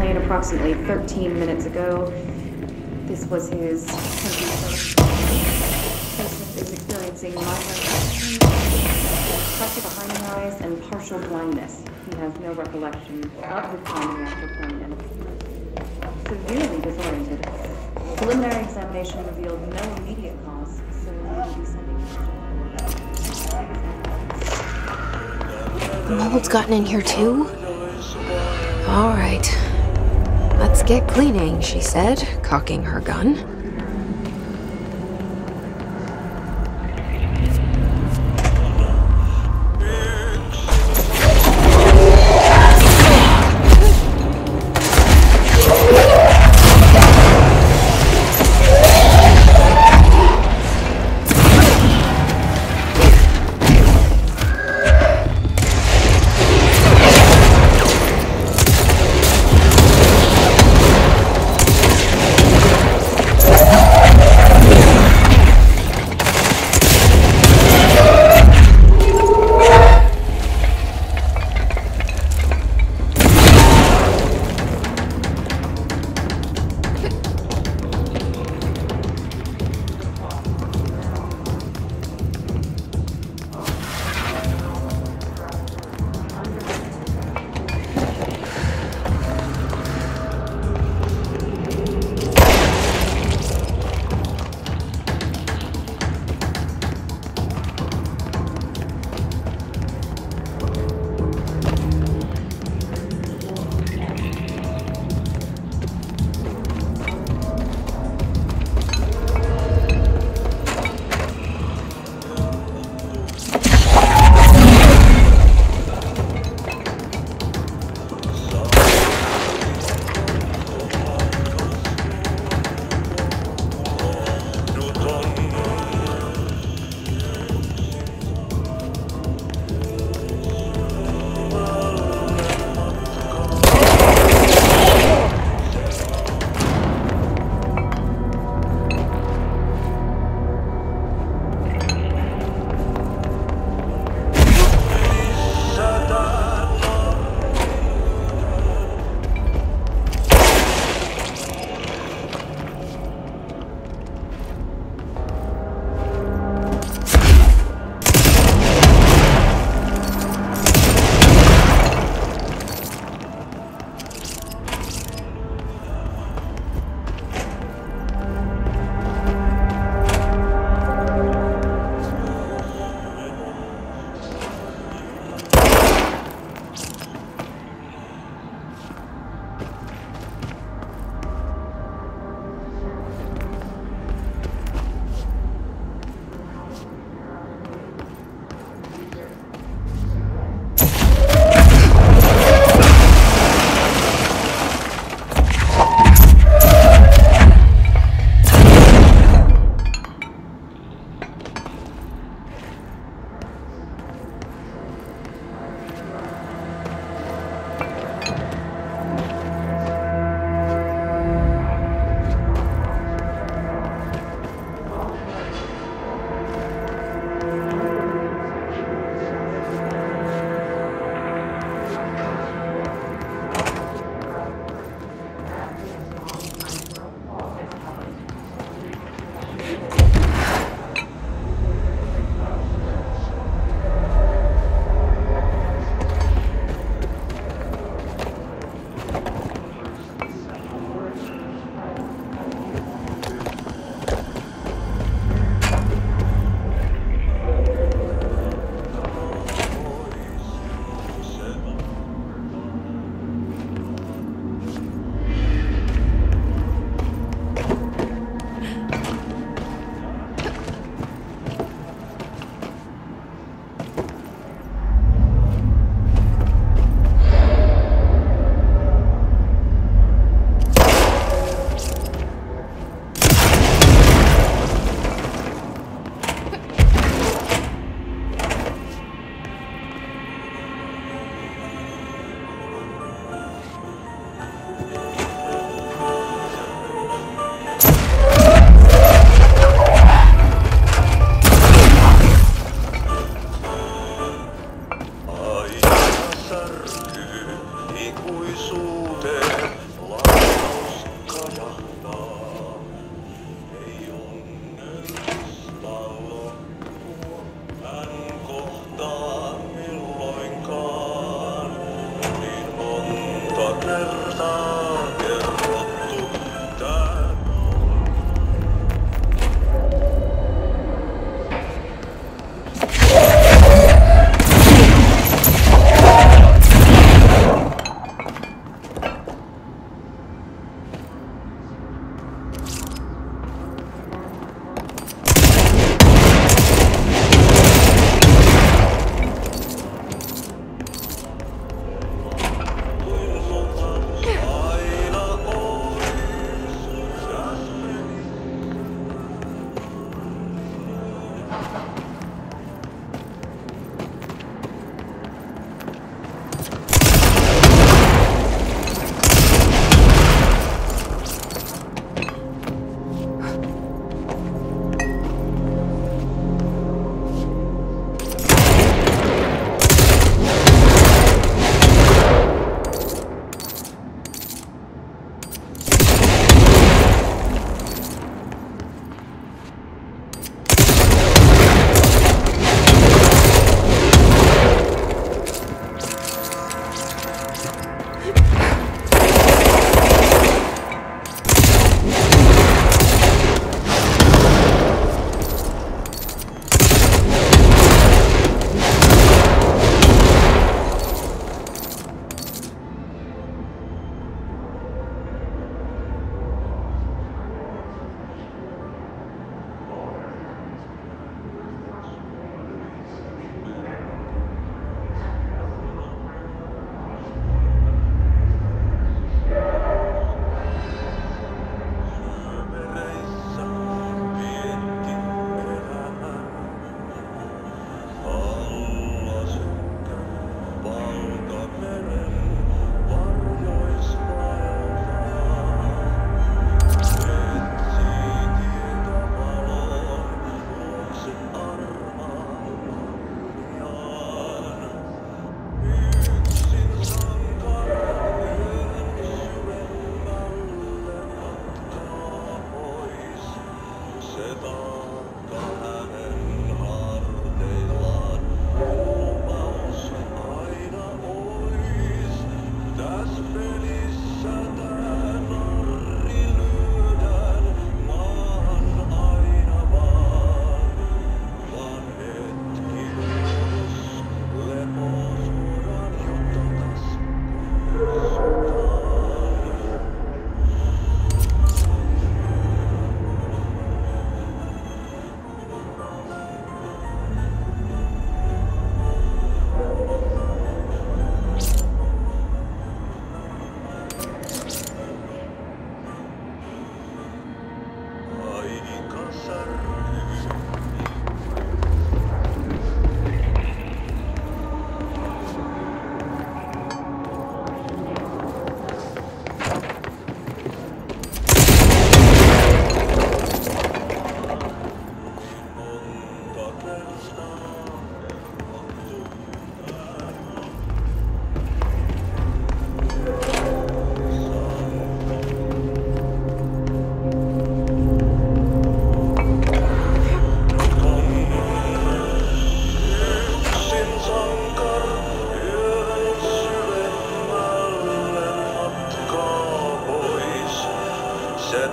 plane approximately 13 minutes ago. This was his 21st. Patient is experiencing migraine, pressure behind the eyes, and partial blindness. He has no recollection of his time in the astral plane and appears severely disoriented. Preliminary examination revealed no immediate cause, so we will be sending The mold's gotten in here too? All right. Let's get cleaning, she said, cocking her gun.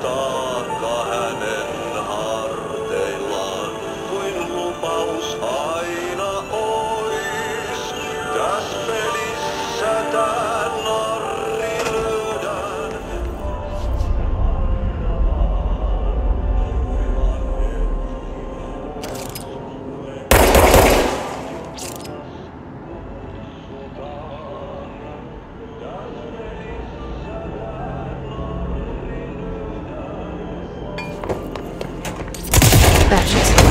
taakka hänen harteillaan, kuin lupaus aina ois. Täs pelissä tää narri lyödään. That should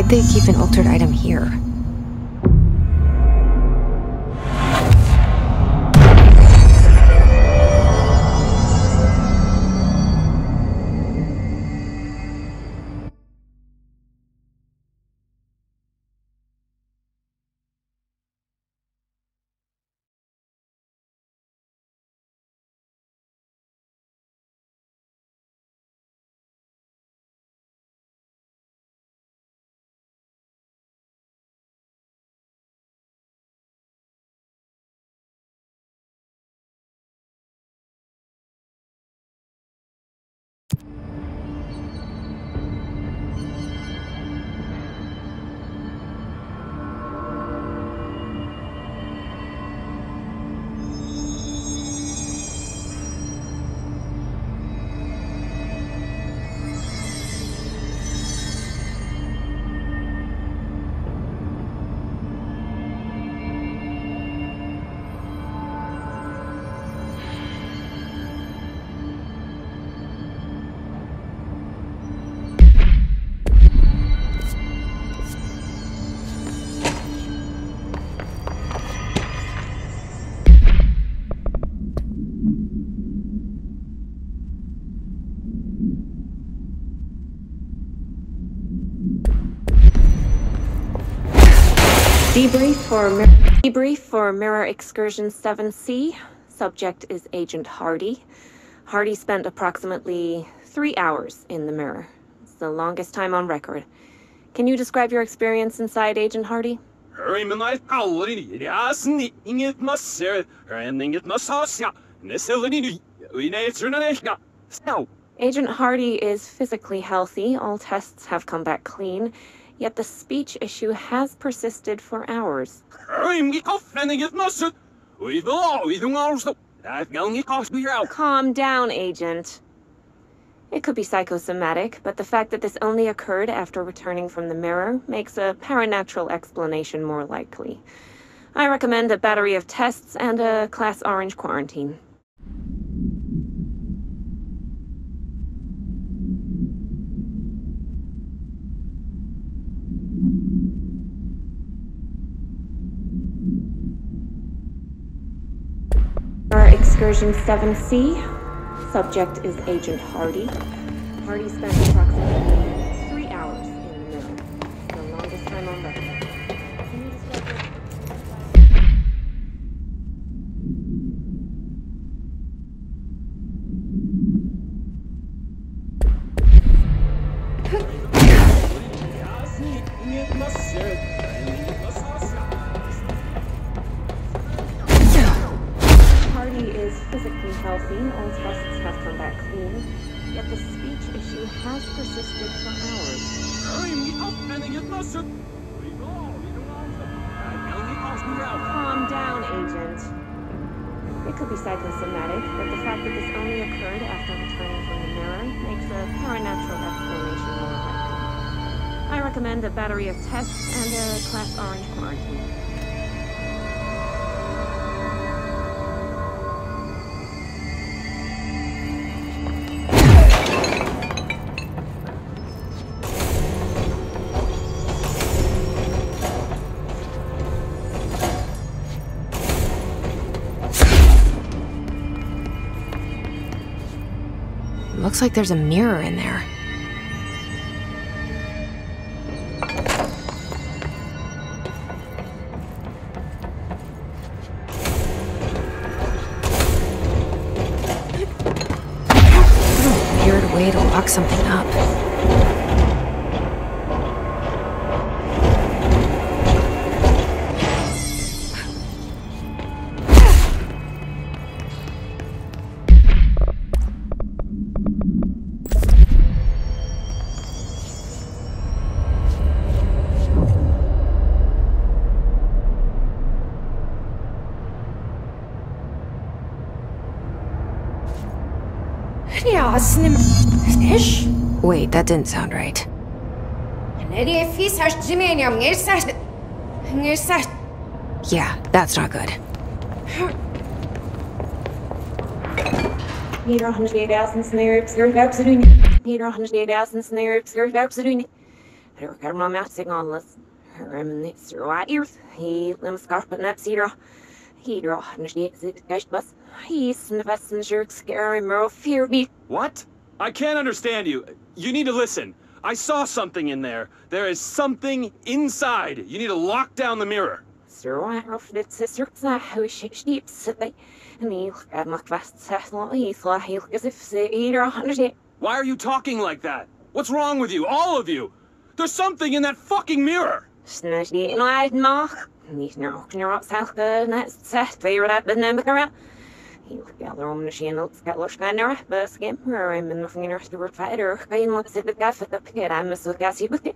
Why'd they keep an altered item here? Debrief for Mirror Excursion 7C. Subject is Agent Hardy. Hardy spent approximately 3 hours in the mirror. It's the longest time on record. Can you describe your experience inside, Agent Hardy? Agent Hardy is physically healthy. All tests have come back clean. Yet the speech issue has persisted for hours. Calm down, Agent. It could be psychosomatic, but the fact that this only occurred after returning from the mirror makes a paranatural explanation more likely. I recommend a battery of tests and a Class Orange quarantine. Excursion 7C. Subject is Agent Hardy. Hardy spent approximately 3 hours in the mirror. The longest time on record. Can you describe Hardy is physically healthy. All tests have come back clean. Yet the speech issue has persisted for hours. Calm down, Agent. It could be psychosomatic, but the fact that this only occurred after returning from the mirror makes a paranatural explanation more likely. I recommend a battery of tests and a Class Orange quarantine. Looks like there's a mirror in there. What a weird way to lock something up. Wait, that didn't sound right. Yeah, that's not good. Herkarma matching on this. Herminits right ears. He limbs carpet nap cedar. He draw and she exit cash bus. He's in the passenger scary merle fear me. What? I can't understand you. You need to listen. I saw something in there. There is something inside. You need to lock down the mirror. Sir, I roughed it, sister. How she sleeps. And he look at my fast settle. He's like as if they eat 100. Why are you talking like that? What's wrong with you? All of you? There's something in that fucking mirror! Snatchy night knock. He's now near up south and that's set. Favorite at the name of the he looked at the room machine, looks at Lush Gunner, but skim her, I'm in the finger to the fighter. I looks at the guy for the pit. I'm a so gassy with it.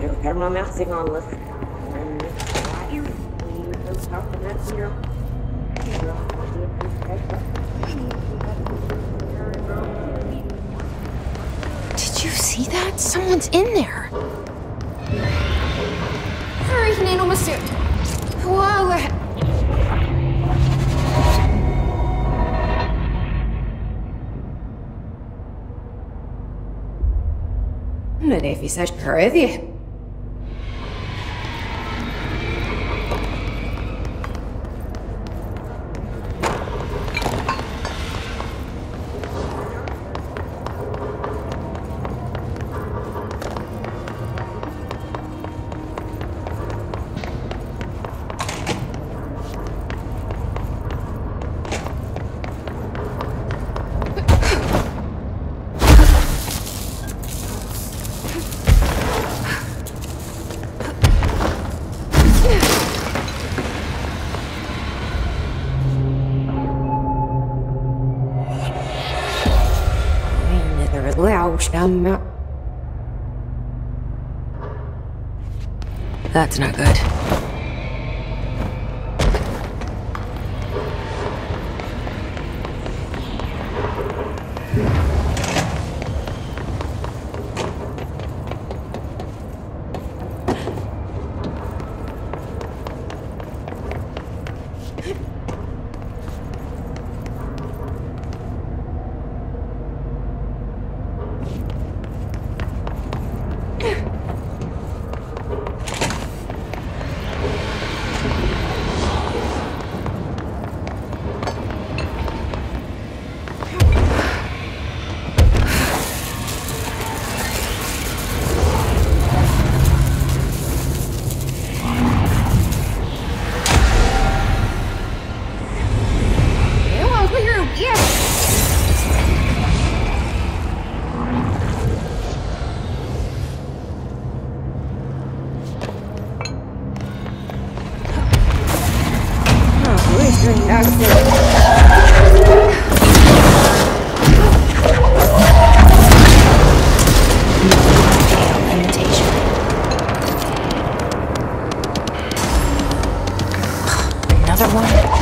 There's camera mounting on this. And right here, we will start the next zero. Did you see that? Someone's in there. Hurry, Nano Masood. Whoa. ندي في ساش هذه. That's not good. Another one?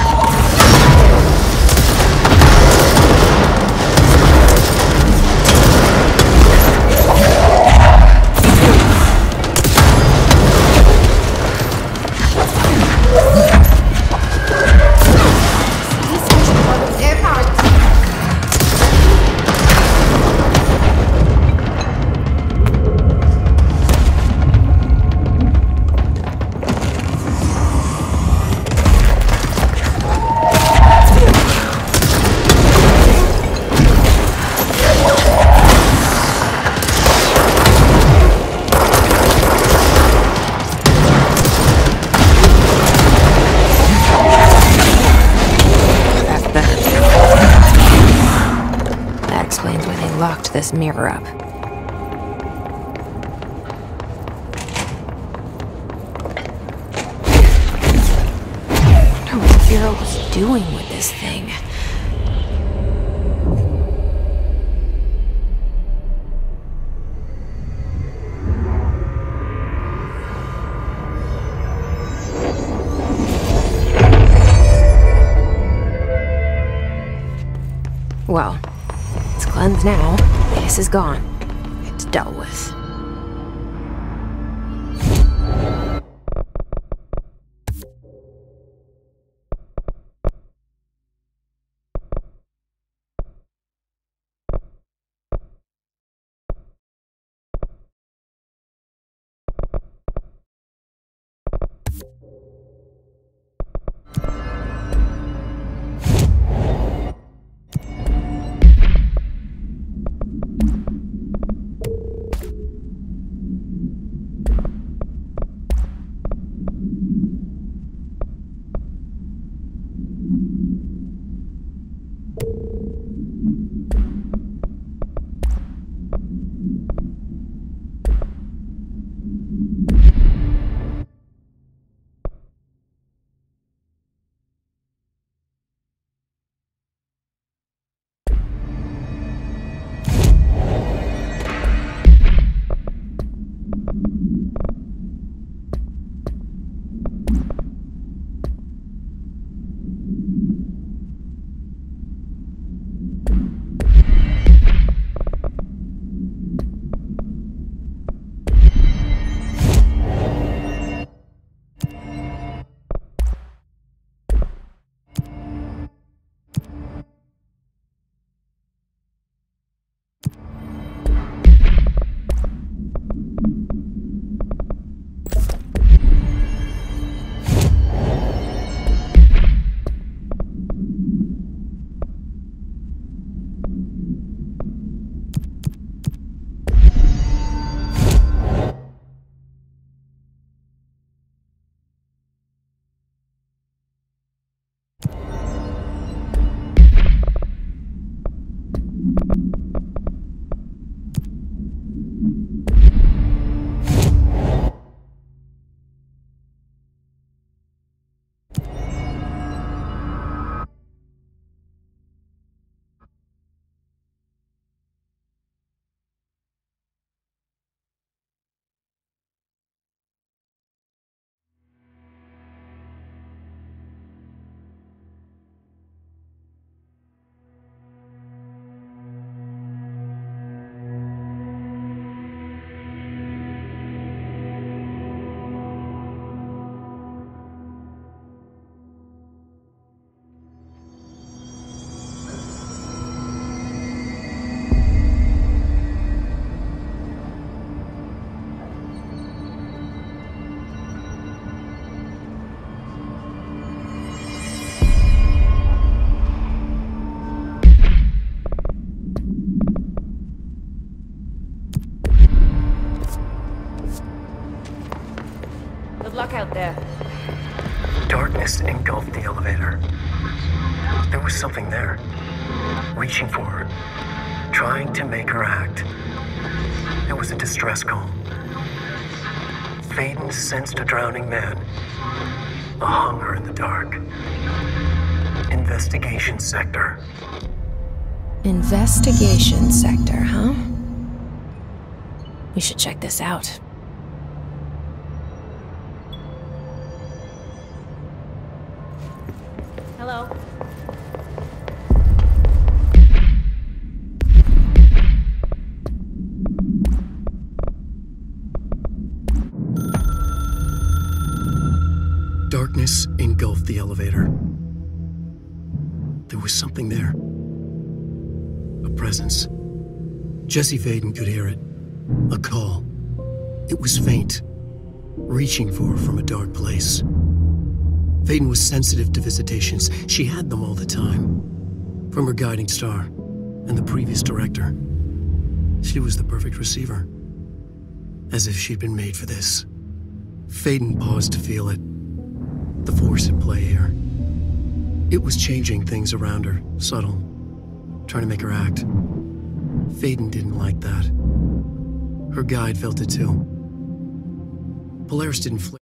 Locked this mirror up. I wonder what Bureau was doing with this thing. Well, it's cleansed now. This is gone. It's dealt with. Darkness engulfed the elevator. There was something there, reaching for her, trying to make her act. It was a distress call. Faden sensed a drowning man, a hunger in the dark. Investigation sector. Investigation sector, huh? We should check this out. Hello. Darkness engulfed the elevator. There was something there. A presence. Jesse Faden could hear it. A call. It was faint, reaching for her from a dark place. Faden was sensitive to visitations. She had them all the time. From her guiding star and the previous director. She was the perfect receiver. As if she'd been made for this. Faden paused to feel it. The force at play here. It was changing things around her, subtle, trying to make her act. Faden didn't like that. Her guide felt it too. Polaris didn't flick.